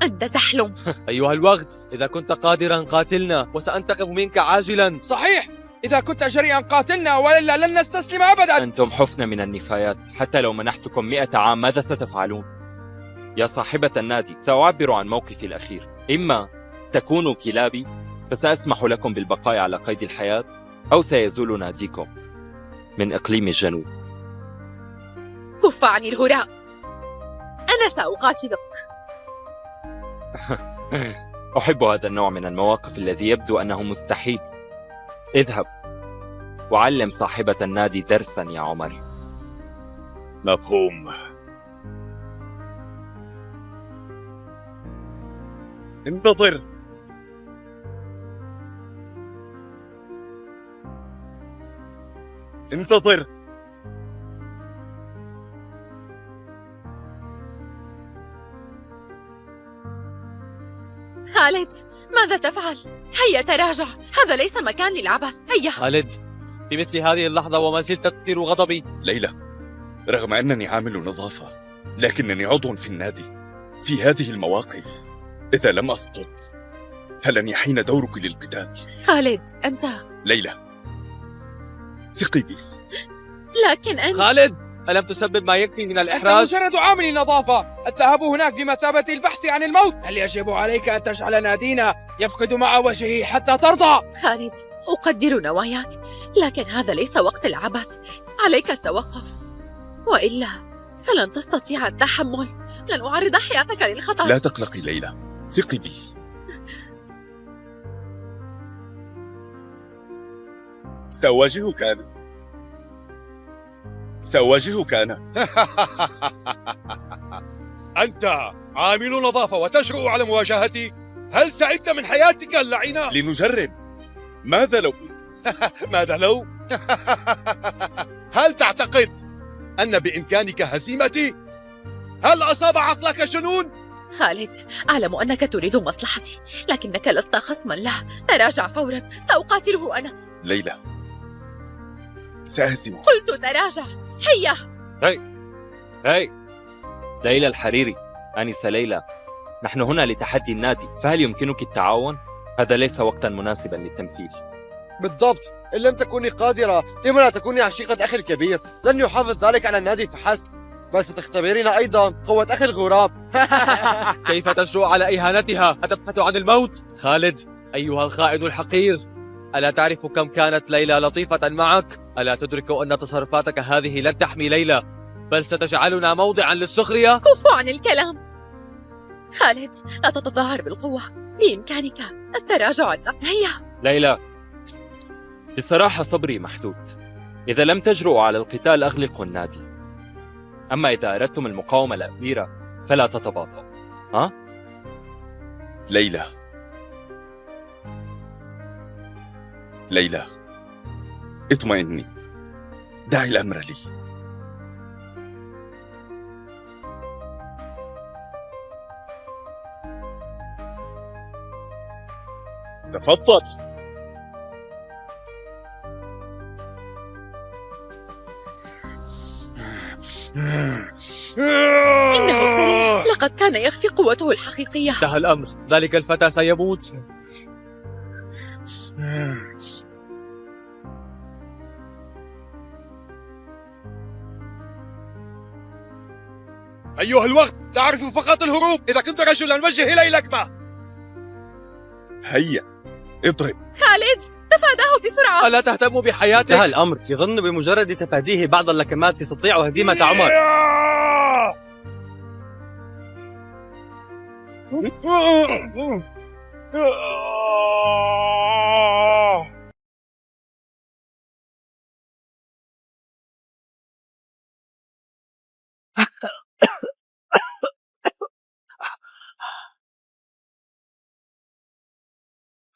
أنت تحلم. أيها الوغد، إذا كنت قادرا قاتلنا وسأنتقم منك عاجلا. صحيح، إذا كنت جريئا قاتلنا وإلا لن نستسلم أبدا. أنتم حفنة من النفايات. حتى لو منحتكم 100 عام ماذا ستفعلون؟ يا صاحبة النادي، سأعبر عن موقفي الأخير. إما تكونوا كلابي فسأسمح لكم بالبقاء على قيد الحياة، أو سيزول ناديكم من إقليم الجنوب. كف عن الهراء، 'أنا سأقاتلك. أحب هذا النوع من المواقف الذي يبدو أنه مستحيل. اذهب وعلم صاحبة النادي درسا يا عمر. مفهوم. انتظر. انتظر. خالد، ماذا تفعل؟ هيا تراجع، هذا ليس مكان للعبث، هيا. خالد، في مثل هذه اللحظة وما زلت تثير غضبي. ليلى، رغم أنني عامل نظافة لكنني عضو في النادي. في هذه المواقف إذا لم أسقط فلن يحين دورك للقتال. خالد، أنت... ليلى، ثقي بي. لكن أنت... خالد، ألم تسبب ما يكفي من الإحراج؟ أنت مجرد عامل نظافة. الذهاب هناك بمثابة البحث عن الموت. هل يجب عليك أن تجعل نادينا يفقد مع وجهه حتى ترضى؟ خالد، أقدر نواياك، لكن هذا ليس وقت العبث. عليك التوقف، وإلا فلن تستطيع التحمل. لن أعرض حياتك للخطر. لا تقلقي ليلى، ثقي بي. سأواجهك أنا. سأواجهك أنا. أنت عامل نظافة وتجرؤ على مواجهتي؟ هل سعدت من حياتك اللعينة؟ لنجرب. ماذا لو ماذا لو؟ هل تعتقد أن بإمكانك هزيمتي؟ هل أصاب عقلك جنون؟ خالد، أعلم أنك تريد مصلحتي، لكنك لست خصما له. تراجع فورا، سأقاتله أنا. ليلى، سأهزمك. قلت تراجع، هيا. هاي ليلى الحريري، آنسة ليلى، نحن هنا لتحدي النادي، فهل يمكنك التعاون؟ هذا ليس وقتا مناسبا للتمثيل. بالضبط، إن لم تكوني قادرة لما لا تكوني عشيقة أخي الكبير؟ لن يحافظ ذلك على النادي فحسب، بل ستختبرين أيضا قوة أخي الغراب. كيف تجرؤ على إهانتها؟ أتبحث عن الموت؟ خالد، أيها الخائن الحقير، ألا تعرف كم كانت ليلى لطيفة معك؟ ألا تدرك أن تصرفاتك هذه لن تحمي ليلى، بل ستجعلنا موضعا للسخرية؟ كفوا عن الكلام. خالد، لا تتظاهر بالقوة، بإمكانك التراجع. هيا. ليلى، بصراحة صبري محدود. إذا لم تجرؤوا على القتال أغلقوا النادي. أما إذا أردتم المقاومة الأخيرة فلا تتباطؤوا. ها؟ ليلى، ليلى، اطمئني، دعي الأمر لي. تفضل. إنه سريع، لقد كان يخفي قوته الحقيقية. انتهى الأمر، ذلك الفتى سيموت. أيها الوقت، تعرف فقط الهروب. إذا كنت رجلا وجه إلي لكمة. هيا، اضرب. خالد، تفاداه بسرعة. ألا تهتم بحياتك؟ انتهى الأمر، يظن بمجرد تفاديه بعض اللكمات يستطيع هزيمة عمر.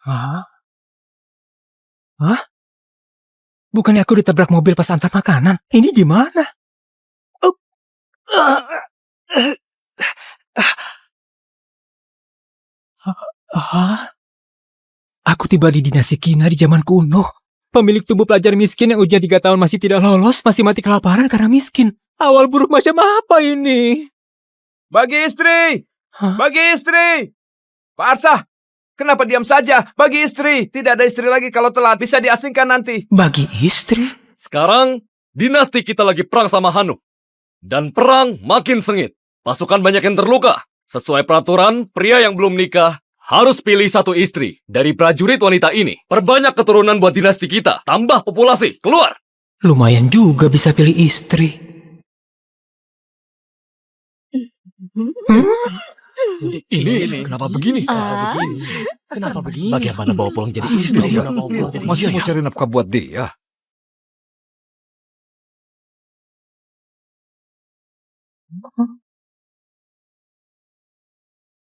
Hah? Hah? Bukannya aku ditabrak mobil pas antar makanan? Ini di mana? Aku tiba di dinasti Kina di zaman kuno. Pemilik tubuh pelajar miskin yang ujian 3 tahun masih tidak lolos, masih mati kelaparan karena miskin. Awal buruk macam apa ini? Bagi istri! Bagi istri! Pak Arsah, kenapa diam saja? Bagi istri! Tidak ada istri lagi kalau telat, bisa diasingkan nanti. Bagi istri? Sekarang, dinasti kita lagi perang sama Hanuk. Dan perang makin sengit. Pasukan banyak yang terluka. Sesuai peraturan, pria yang belum nikah harus pilih 1 istri dari prajurit wanita ini. Perbanyak keturunan buat dinasti kita. Tambah populasi. Keluar! Lumayan juga bisa pilih istri. Ini kenapa begini? Kenapa begini? Bagaimana bawa pulang jadi istri? Masih mau cari nafkah buat dia.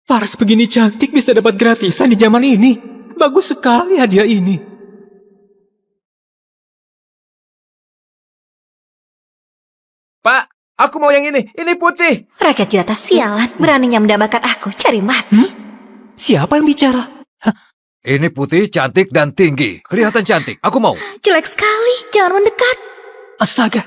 Paras begini cantik bisa dapat gratisan di zaman ini. Bagus sekali hadiah ini. Pak, aku mau yang ini. Ini putih. Rakyat jelata sialan, beraninya mendambakan aku, cari mati. Siapa yang bicara? Ini putih, cantik, dan tinggi. Kelihatan cantik. Aku mau. Jelek sekali, jangan mendekat. Astaga,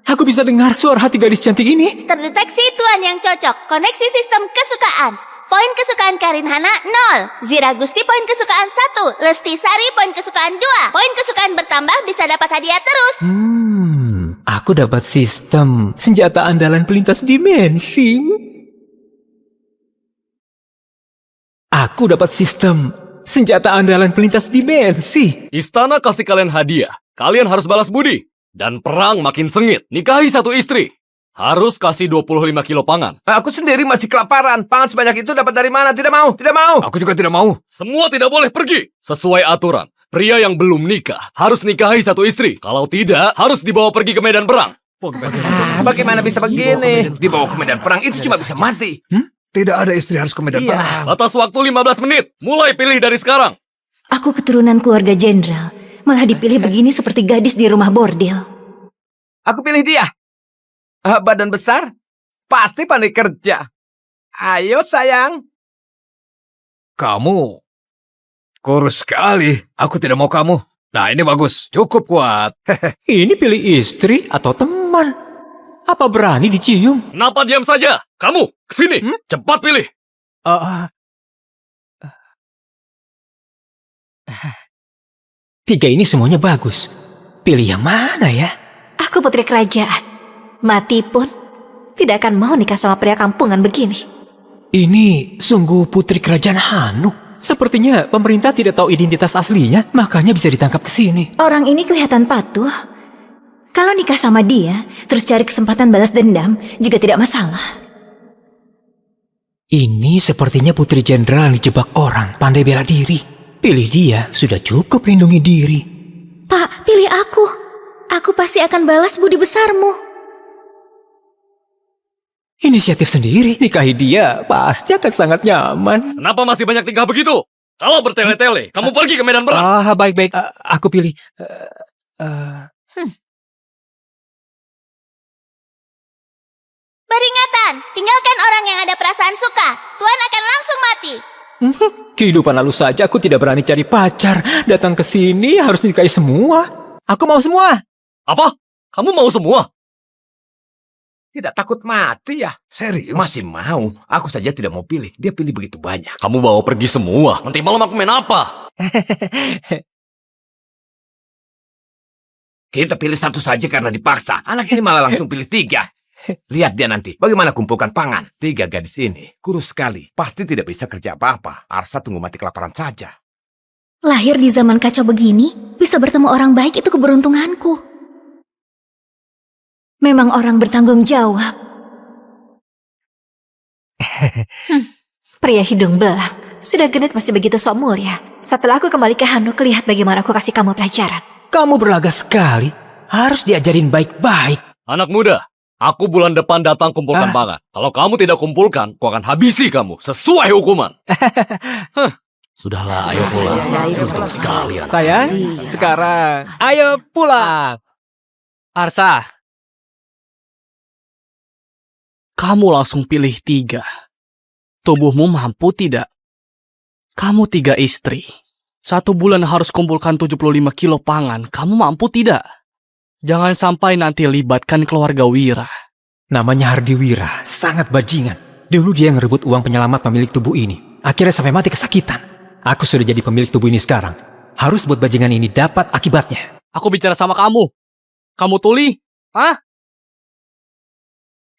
aku bisa dengar suara hati gadis cantik ini. Terdeteksi tuan yang cocok. Koneksi sistem kesukaan. Poin kesukaan Karin Hana 0. Zira Gusti poin kesukaan 1. Lesti Sari poin kesukaan 2. Poin kesukaan bertambah bisa dapat hadiah terus. Aku dapat sistem senjata andalan pelintas dimensi. Aku dapat sistem senjata andalan pelintas dimensi. Istana kasih kalian hadiah. Kalian harus balas budi. Dan perang makin sengit. Nikahi satu istri. Harus kasih 25 kilo pangan. Aku sendiri masih kelaparan. Pangan sebanyak itu dapat dari mana? Tidak mau, tidak mau. Aku juga tidak mau. Semua tidak boleh pergi. Sesuai aturan. Pria yang belum nikah harus nikahi satu istri. Kalau tidak, harus dibawa pergi ke medan perang. Bagaimana bisa begini? Dibawa ke medan perang itu cuma bisa mati. Tidak ada istri harus ke medan perang. Batas waktu 15 menit. Mulai pilih dari sekarang. Aku keturunan keluarga jenderal. Malah dipilih begini seperti gadis di rumah bordil. Aku pilih dia. Badan besar, pasti pandai kerja. Ayo sayang. Kamu kurus sekali. Aku tidak mau kamu. Nah, ini bagus. Cukup kuat. Ini pilih istri atau teman? Apa berani dicium? Kenapa diam saja? Kamu, kesini. Cepat pilih. Tiga ini semuanya bagus. Pilih yang mana ya? Aku putri kerajaan. Mati pun tidak akan mau nikah sama pria kampungan begini. Ini sungguh putri kerajaan Hanuk. Sepertinya pemerintah tidak tahu identitas aslinya, makanya bisa ditangkap ke sini. Orang ini kelihatan patuh. Kalau nikah sama dia, terus cari kesempatan balas dendam, juga tidak masalah. Ini sepertinya putri jenderal yang dijebak orang, pandai bela diri. Pilih dia, sudah cukup lindungi diri. Pak, pilih aku. Aku pasti akan balas budi besarmu. Inisiatif sendiri, nikahi dia pasti akan sangat nyaman. Kenapa masih banyak tingkah begitu? Kalau bertele-tele, kamu pergi ke medan perang. Baik-baik. Aku pilih. Peringatan, tinggalkan orang yang ada perasaan suka. Tuan akan langsung mati. Kehidupan lalu saja aku tidak berani cari pacar. Datang ke sini harus nikahi semua. Aku mau semua. Apa? Kamu mau semua? Tidak takut mati ya? Serius? Masih mau. Aku saja tidak mau pilih. Dia pilih begitu banyak. Kamu bawa pergi semua. Nanti malam aku main apa? Kita pilih satu saja karena dipaksa. Anak ini malah langsung pilih 3. Lihat dia nanti. Bagaimana kumpulkan pangan. 3 gadis ini. Kurus sekali. Pasti tidak bisa kerja apa-apa. Arsa tunggu mati kelaparan saja. Lahir di zaman kacau begini, bisa bertemu orang baik itu keberuntunganku. Memang orang bertanggung jawab. Pria hidung belang. Sudah genit masih begitu sok mulia. Setelah aku kembali ke Hanuk, lihat bagaimana aku kasih kamu pelajaran. Kamu berlaga sekali. Harus diajarin baik-baik. Anak muda, aku bulan depan datang kumpulkan pangan. Kalau kamu tidak kumpulkan, aku akan habisi kamu sesuai hukuman. Sudahlah, ayo pulang. Untung sekali. Sayang, sekarang ayo pulang. Arsa, kamu langsung pilih 3. Tubuhmu mampu tidak? Kamu 3 istri. 1 bulan harus kumpulkan 75 kilo pangan. Kamu mampu tidak? Jangan sampai nanti libatkan keluarga Wira. Namanya Hardi Wira, sangat bajingan. Dulu dia ngerebut uang penyelamat pemilik tubuh ini. Akhirnya sampai mati kesakitan. Aku sudah jadi pemilik tubuh ini sekarang. Harus buat bajingan ini dapat akibatnya. Aku bicara sama kamu. Kamu tuli? Hah?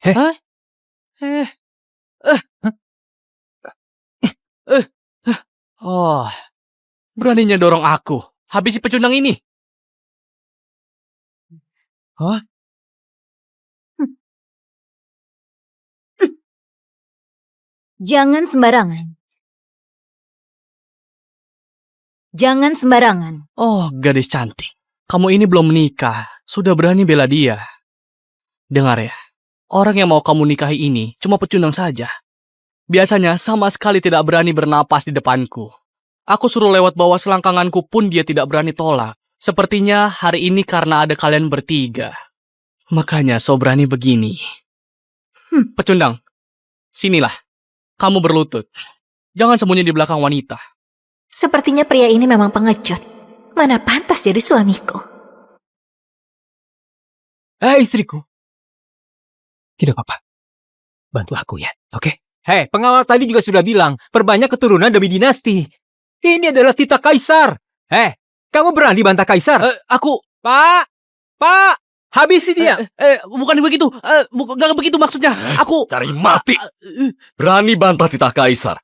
Hah? Oh, beraninya dorong aku. Habisi pecundang ini. Hah? Jangan sembarangan. Jangan sembarangan. Oh, gadis cantik. Kamu ini belum menikah, sudah berani bela dia. Dengar ya, orang yang mau kamu nikahi ini cuma pecundang saja. Biasanya sama sekali tidak berani bernapas di depanku. Aku suruh lewat bawah selangkanganku pun dia tidak berani tolak. Sepertinya hari ini karena ada kalian bertiga. Makanya so berani begini. Pecundang, sinilah. Kamu berlutut. Jangan sembunyi di belakang wanita. Sepertinya pria ini memang pengecut. Mana pantas jadi suamiku. Istriku. Tidak apa-apa. Bantu aku ya, oke? Hei, pengawal tadi juga sudah bilang, perbanyak keturunan demi dinasti. Ini adalah titah kaisar. Hei, kamu berani bantah kaisar? Aku... Pak! Habisi dia. Bukan begitu. Gak begitu maksudnya. Aku... Cari mati. Berani bantah titah kaisar.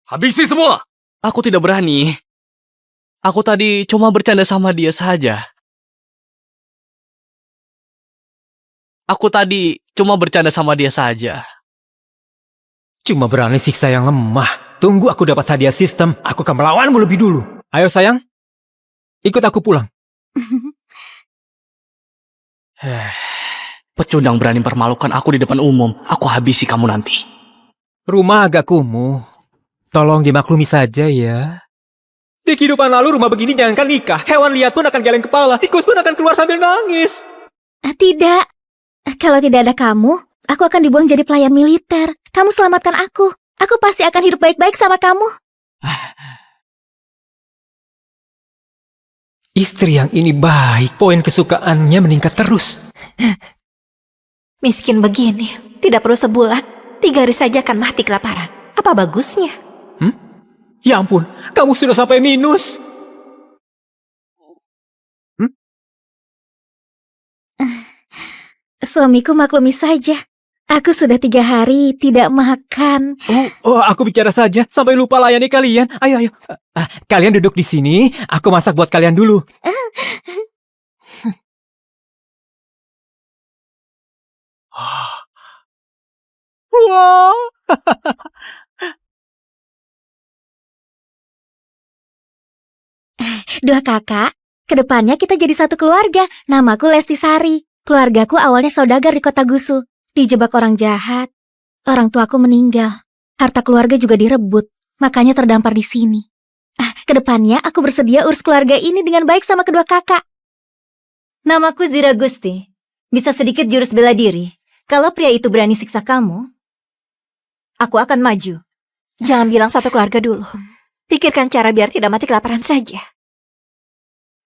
Habisi semua. Aku tidak berani. Aku tadi cuma bercanda sama dia saja. Cuma berani siksa yang lemah. Tunggu aku dapat hadiah sistem. Aku akan melawanmu lebih dulu. Ayo sayang. Ikut aku pulang. Pecundang berani permalukan aku di depan umum. Aku habisi kamu nanti. Rumah agak kumuh. Tolong dimaklumi saja ya. Di kehidupan lalu rumah begini jangankan nikah. Hewan liar pun akan geleng kepala. Tikus pun akan keluar sambil nangis. Tidak. Kalau tidak ada kamu, aku akan dibuang jadi pelayan militer. Kamu selamatkan aku. Aku pasti akan hidup baik-baik sama kamu. Istri yang ini baik. Poin kesukaannya meningkat terus. Miskin begini, tidak perlu sebulan. 3 hari saja akan mati kelaparan. Apa bagusnya? Ya ampun, kamu sudah sampai minus. Suamiku maklumi saja. Aku sudah 3 hari tidak makan. Oh, aku bicara saja sampai lupa layani kalian. Ayo. Kalian duduk di sini, aku masak buat kalian dulu. Wow. Dua kakak, kedepannya kita jadi satu keluarga. Namaku Lesti Sari. Keluargaku awalnya saudagar di kota Gusu. Dijebak orang jahat. Orang tuaku meninggal. Harta keluarga juga direbut. Makanya terdampar di sini. Kedepannya aku bersedia urus keluarga ini dengan baik sama kedua kakak. Namaku Zira Gusti. Bisa sedikit jurus bela diri. Kalau pria itu berani siksa kamu, aku akan maju. Jangan bilang satu keluarga dulu. Pikirkan cara biar tidak mati kelaparan saja.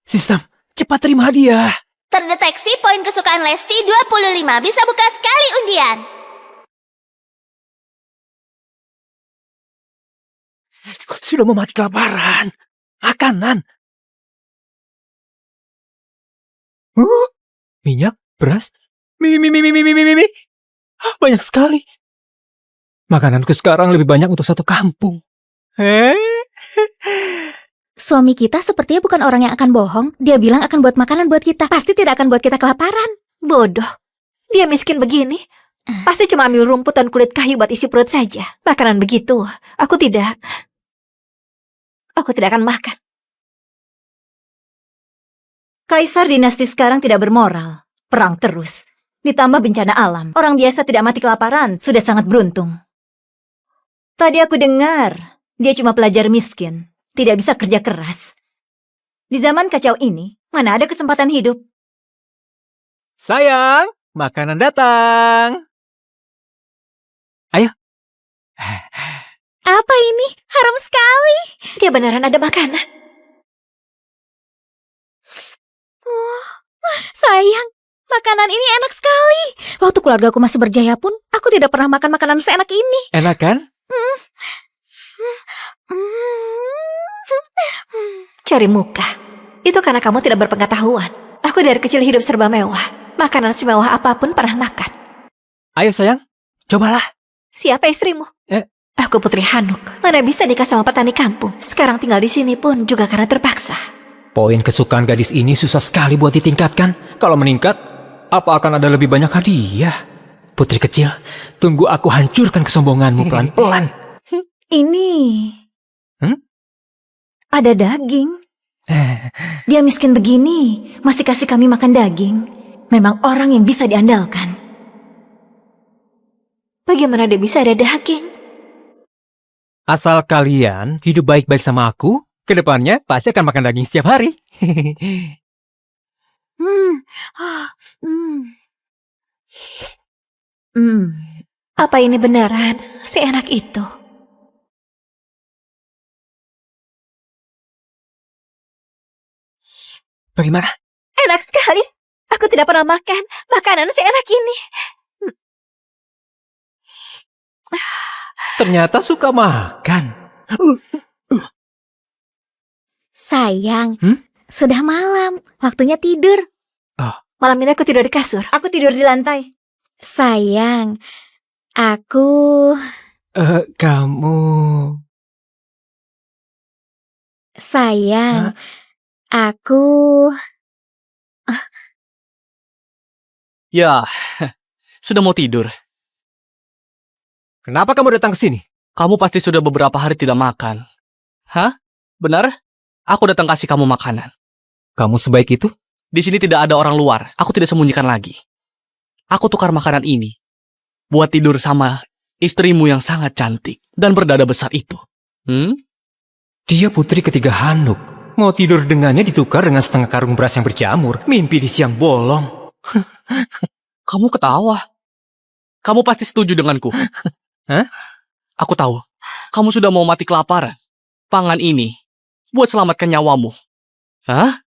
Sistem, cepat terima hadiah. Terdeteksi poin kesukaan Lesti 25. Bisa buka sekali undian. Sudah mau mati kelaparan. Makanan. Minyak, beras, mie. Banyak sekali. Makananku sekarang lebih banyak untuk satu kampung. Suami kita sepertinya bukan orang yang akan bohong. Dia bilang akan buat makanan buat kita. Pasti tidak akan buat kita kelaparan. Bodoh. Dia miskin begini. Pasti cuma ambil rumput dan kulit kayu buat isi perut saja. Makanan begitu, aku tidak akan makan. Kaisar dinasti sekarang tidak bermoral. Perang terus. Ditambah bencana alam. Orang biasa tidak mati kelaparan. Sudah sangat beruntung. Tadi aku dengar, dia cuma pelajar miskin. Tidak bisa kerja keras. Di zaman kacau ini, mana ada kesempatan hidup? Sayang, makanan datang. Ayo. Apa ini? Harum sekali. Dia beneran ada makanan. Sayang, makanan ini enak sekali. Waktu keluargaku masih berjaya pun, aku tidak pernah makan makanan seenak ini. Enak kan? Cari muka. Itu karena kamu tidak berpengetahuan. Aku dari kecil hidup serba mewah. Makanan semewah apapun pernah makan. Ayo sayang, cobalah. Siapa istrimu? Aku Putri Hanuk. Mana bisa nikah sama petani kampung. Sekarang tinggal di sini pun juga karena terpaksa. Poin kesukaan gadis ini susah sekali buat ditingkatkan. Kalau meningkat, apa akan ada lebih banyak hadiah? Putri kecil, tunggu aku hancurkan kesombonganmu pelan-pelan. Ini... Ada daging. Dia miskin begini, masih kasih kami makan daging. Memang orang yang bisa diandalkan. Bagaimana dia bisa ada daging? Asal kalian hidup baik-baik sama aku, kedepannya pasti akan makan daging setiap hari. Apa ini beneran seenak itu? Bagaimana? Enak sekali. Aku tidak pernah makan makanan seenak ini. Ternyata suka makan. Sayang, sudah malam. Waktunya tidur. Malam ini aku tidur di kasur. Aku tidur di lantai. Sayang, aku... Kamu... Sayang, aku... Ya, sudah mau tidur. Kenapa kamu datang ke sini? Kamu pasti sudah beberapa hari tidak makan. Hah? Benar? Aku datang kasih kamu makanan. Kamu sebaik itu? Di sini tidak ada orang luar. Aku tidak sembunyikan lagi. Aku tukar makanan ini buat tidur sama istrimu yang sangat cantik dan berdada besar itu. Dia putri ketiga Hanuk. Mau tidur dengannya ditukar dengan setengah karung beras yang berjamur. Mimpi di siang bolong. Kamu ketawa. Kamu pasti setuju denganku. Hah? Aku tahu. Kamu sudah mau mati kelaparan. Pangan ini buat selamatkan nyawamu. Hah?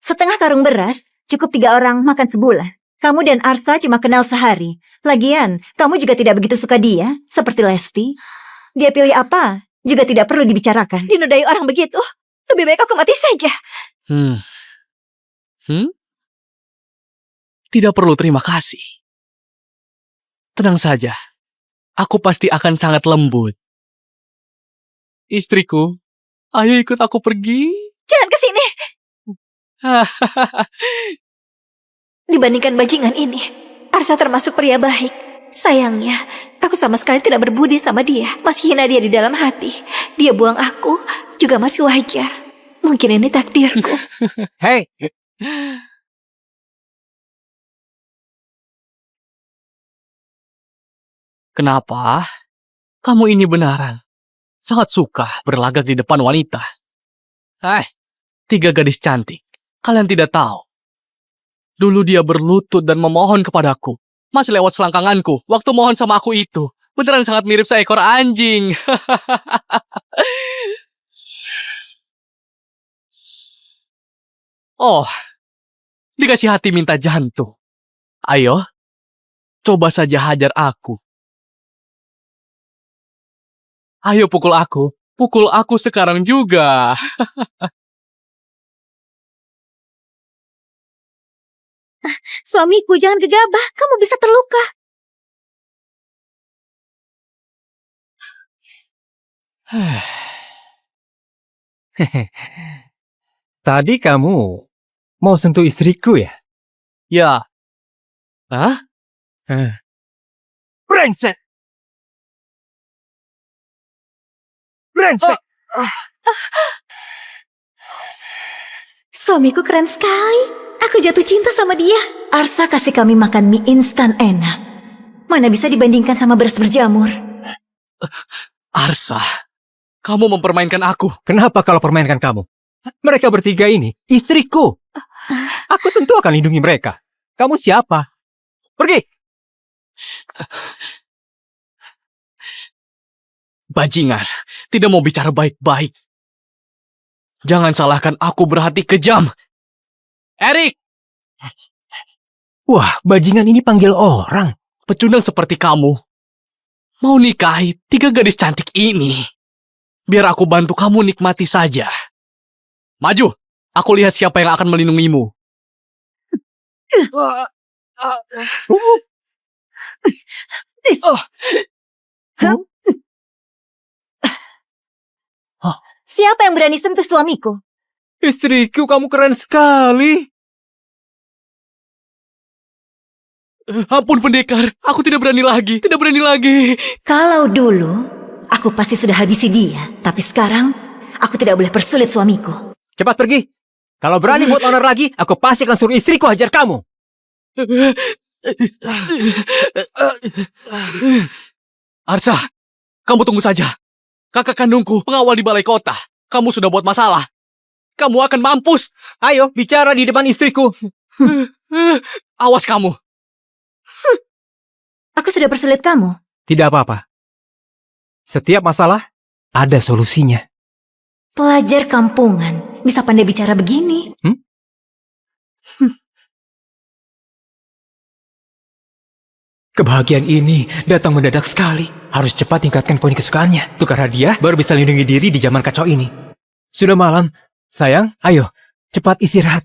Setengah karung beras cukup 3 orang makan sebulan. Kamu dan Arsa cuma kenal sehari. Lagian, kamu juga tidak begitu suka dia, seperti Lesti. Dia pilih apa juga tidak perlu dibicarakan. Dinodai orang begitu, lebih baik aku mati saja. Tidak perlu terima kasih. Tenang saja. Aku pasti akan sangat lembut. Istriku, ayo ikut aku pergi. Jangan ke sini. Dibandingkan bajingan ini, Arsa termasuk pria baik. Sayangnya, aku sama sekali tidak berbudi sama dia. Masih hina dia di dalam hati. Dia buang aku juga masih wajar. Mungkin ini takdirku. Hei! Kenapa? Kamu ini benaran sangat suka berlagak di depan wanita. 3 gadis cantik. Kalian tidak tahu. Dulu dia berlutut dan memohon kepadaku. Masih lewat selangkanganku. Waktu mohon sama aku itu. Beneran sangat mirip seekor anjing. Oh, dikasih hati minta jantung. Ayo, coba saja hajar aku. Ayo pukul aku sekarang juga. Suamiku, jangan gegabah, kamu bisa terluka. Tadi kamu mau sentuh istriku ya? Ya. Hah? Brengsek! Brengsek! Suamiku keren sekali. Aku jatuh cinta sama dia. Arsa kasih kami makan mie instan enak. Mana bisa dibandingkan sama beras berjamur. Arsa, kamu mempermainkan aku. Kenapa kalau permainkan kamu? Mereka bertiga ini istriku. Aku tentu akan lindungi mereka. Kamu siapa? Pergi! Bajingan, tidak mau bicara baik-baik. Jangan salahkan aku berhati kejam. Erik! Wah, bajingan ini panggil orang. Pecundang seperti kamu mau nikahi 3 gadis cantik ini. Biar aku bantu kamu nikmati saja. Maju, aku lihat siapa yang akan melindungimu. Siapa yang berani sentuh suamiku? Istriku, kamu keren sekali. Ampun pendekar, aku tidak berani lagi. Kalau dulu aku pasti sudah habisi dia. Tapi sekarang, aku tidak boleh persulit suamiku. Cepat pergi. Kalau berani buat onar lagi, aku pasti akan suruh istriku hajar kamu. Arsa, kamu tunggu saja. Kakak kandungku pengawal di balai kota. Kamu sudah buat masalah. Kamu akan mampus. Ayo, bicara di depan istriku. Awas kamu. Aku sudah persulit kamu. Tidak apa-apa. Setiap masalah, ada solusinya. Pelajar kampungan, bisa pandai bicara begini. Kebahagiaan ini datang mendadak sekali. Harus cepat tingkatkan poin kesukaannya. Tukar hadiah baru bisa lindungi diri di zaman kacau ini. Sudah malam. Sayang, ayo. Cepat istirahat.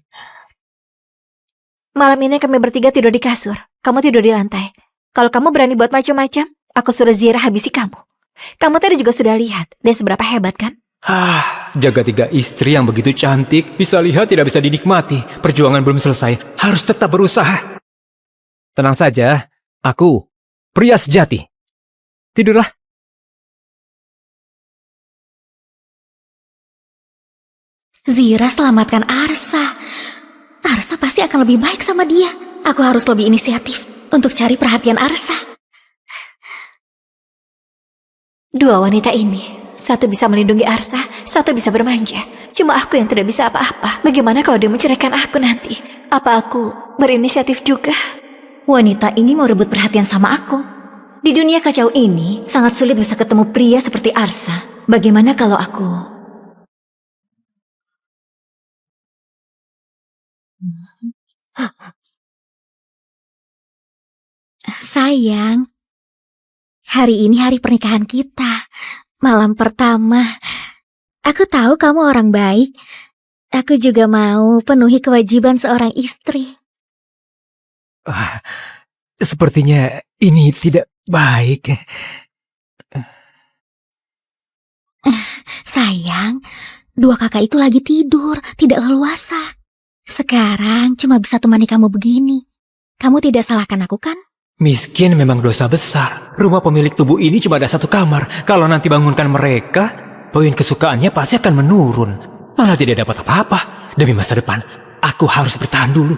Malam ini kami bertiga tidur di kasur. Kamu tidur di lantai. Kalau kamu berani buat macam-macam, aku suruh Zira habisi kamu. Kamu tadi juga sudah lihat, dia seberapa hebat kan? Jaga 3 istri yang begitu cantik. Bisa lihat tidak bisa dinikmati. Perjuangan belum selesai. Harus tetap berusaha. Tenang saja. Aku, pria sejati. Tidurlah. Zira selamatkan Arsa. Arsa pasti akan lebih baik sama dia. Aku harus lebih inisiatif untuk cari perhatian Arsa. Dua wanita ini, satu bisa melindungi Arsa, satu bisa bermanja. Cuma aku yang tidak bisa apa-apa. Bagaimana kalau dia menceraikan aku nanti? Apa aku berinisiatif juga? Wanita ini mau rebut perhatian sama aku. Di dunia kacau ini, sangat sulit bisa ketemu pria seperti Arsa. Bagaimana kalau aku... Sayang, hari ini hari pernikahan kita. Malam pertama. Aku tahu kamu orang baik. Aku juga mau penuhi kewajiban seorang istri. Sepertinya ini tidak baik. Sayang, 2 kakak itu lagi tidur, tidak leluasa. Sekarang cuma bisa temani kamu begini. Kamu tidak salahkan aku kan? Miskin memang dosa besar. Rumah pemilik tubuh ini cuma ada 1 kamar. Kalau nanti bangunkan mereka, poin kesukaannya pasti akan menurun. Malah tidak dapat apa-apa. Demi masa depan, aku harus bertahan dulu.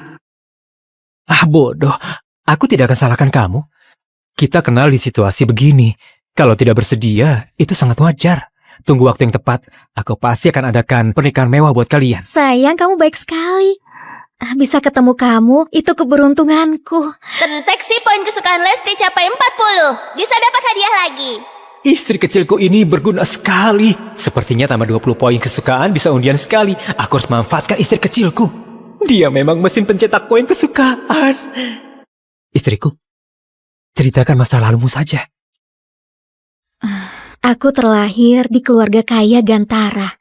Bodoh. Aku tidak akan salahkan kamu. Kita kenal di situasi begini. Kalau tidak bersedia, itu sangat wajar. Tunggu waktu yang tepat. Aku pasti akan adakan pernikahan mewah buat kalian. Sayang, kamu baik sekali. Bisa ketemu kamu, itu keberuntunganku. Terdeteksi poin kesukaan Lesti capai 40. Bisa dapat hadiah lagi. Istri kecilku ini berguna sekali. Sepertinya tambah 20 poin kesukaan bisa undian sekali. Aku harus memanfaatkan istri kecilku. Dia memang mesin pencetak poin kesukaan. Istriku, ceritakan masa lalumu saja. Aku terlahir di keluarga kaya Gantara.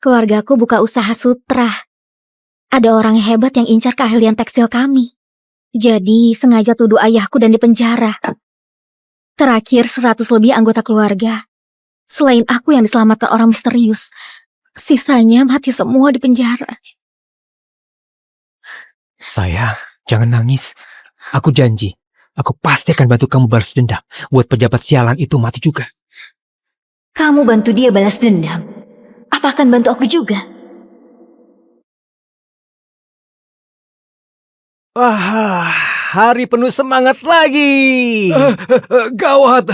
Keluargaku buka usaha sutra. Ada orang hebat yang incar keahlian tekstil kami. Jadi sengaja tuduh ayahku dan dipenjara. Terakhir 100 lebih anggota keluarga. Selain aku yang diselamatkan orang misterius. Sisanya mati semua di penjara. Sayang, jangan nangis. Aku janji, aku pasti akan bantu kamu balas dendam. Buat pejabat sialan itu mati juga. Kamu bantu dia balas dendam. Apa akan bantu aku juga? Hari penuh semangat lagi. Gawat,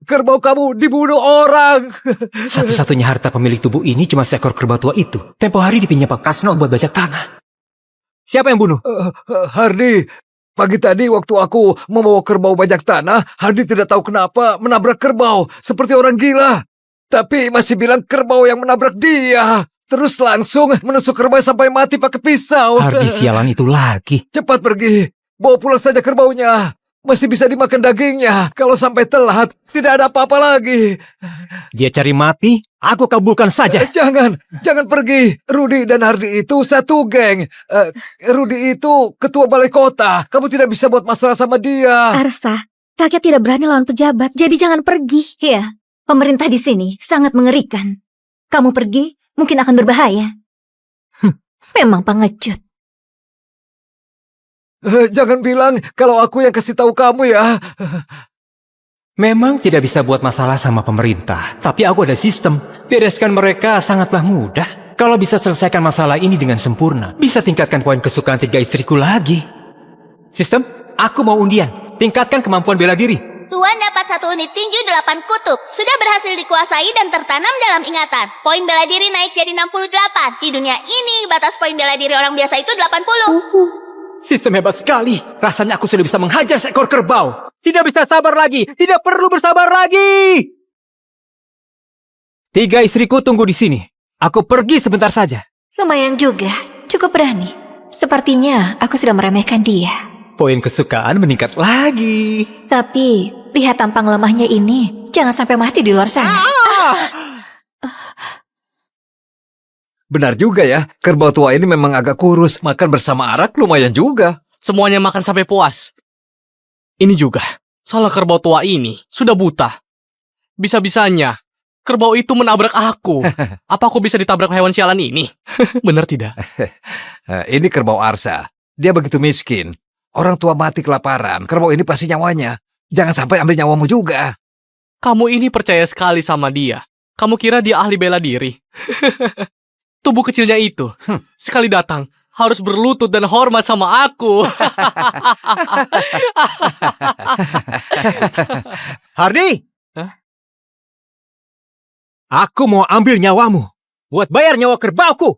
kerbau kamu dibunuh orang. Satu-satunya harta pemilik tubuh ini cuma seekor kerbau tua itu. Tempo hari dipinjam Pak Kasno buat bajak tanah. Siapa yang bunuh? Hardi, pagi tadi waktu aku membawa kerbau bajak tanah, Hardi tidak tahu kenapa menabrak kerbau seperti orang gila. Tapi masih bilang kerbau yang menabrak dia. Terus langsung menusuk kerbau sampai mati pakai pisau. Hardi sialan itu lagi. Cepat pergi, bawa pulang saja kerbaunya. Masih bisa dimakan dagingnya. Kalau sampai telat, tidak ada apa-apa lagi. Dia cari mati, aku kabulkan saja. Jangan pergi. Rudi dan Hardi itu satu geng. Rudi itu ketua balai kota. Kamu tidak bisa buat masalah sama dia. Arsa, rakyat tidak berani lawan pejabat, jadi jangan pergi. Iya, pemerintah di sini sangat mengerikan. Kamu pergi, mungkin akan berbahaya. Memang pengecut. Jangan bilang kalau aku yang kasih tahu kamu ya. Memang tidak bisa buat masalah sama pemerintah, tapi aku ada sistem. Bereskan mereka sangatlah mudah. Kalau bisa selesaikan masalah ini dengan sempurna, bisa tingkatkan poin kesukaan 3 istriku lagi. Sistem, aku mau undian. Tingkatkan kemampuan bela diri. Tuan dapat 1 unit tinju 8 kutub. Sudah berhasil dikuasai dan tertanam dalam ingatan. Poin bela diri naik jadi 68. Di dunia ini, batas poin bela diri orang biasa itu 80. Sistem hebat sekali. Rasanya aku sudah bisa menghajar seekor kerbau. Tidak bisa sabar lagi. Tidak perlu bersabar lagi. 3 istriku tunggu di sini. Aku pergi sebentar saja. Lumayan juga, cukup berani. Sepertinya aku sudah meremehkan dia. Poin kesukaan meningkat lagi. Tapi, lihat tampang lemahnya ini. Jangan sampai mati di luar sana. Benar juga ya, kerbau tua ini memang agak kurus. Makan bersama arak lumayan juga. Semuanya makan sampai puas. Ini juga, salah kerbau tua ini sudah buta. Bisa-bisanya, kerbau itu menabrak aku. Apa aku bisa ditabrak hewan sialan ini? Benar tidak? Ini kerbau Arsa. Dia begitu miskin. Orang tua mati kelaparan. Kerbau ini pasti nyawanya. Jangan sampai ambil nyawamu juga. Kamu ini percaya sekali sama dia. Kamu kira dia ahli bela diri? Tubuh kecilnya itu, sekali datang, harus berlutut dan hormat sama aku. Hardy! Aku mau ambil nyawamu. Buat bayar nyawa kerbauku.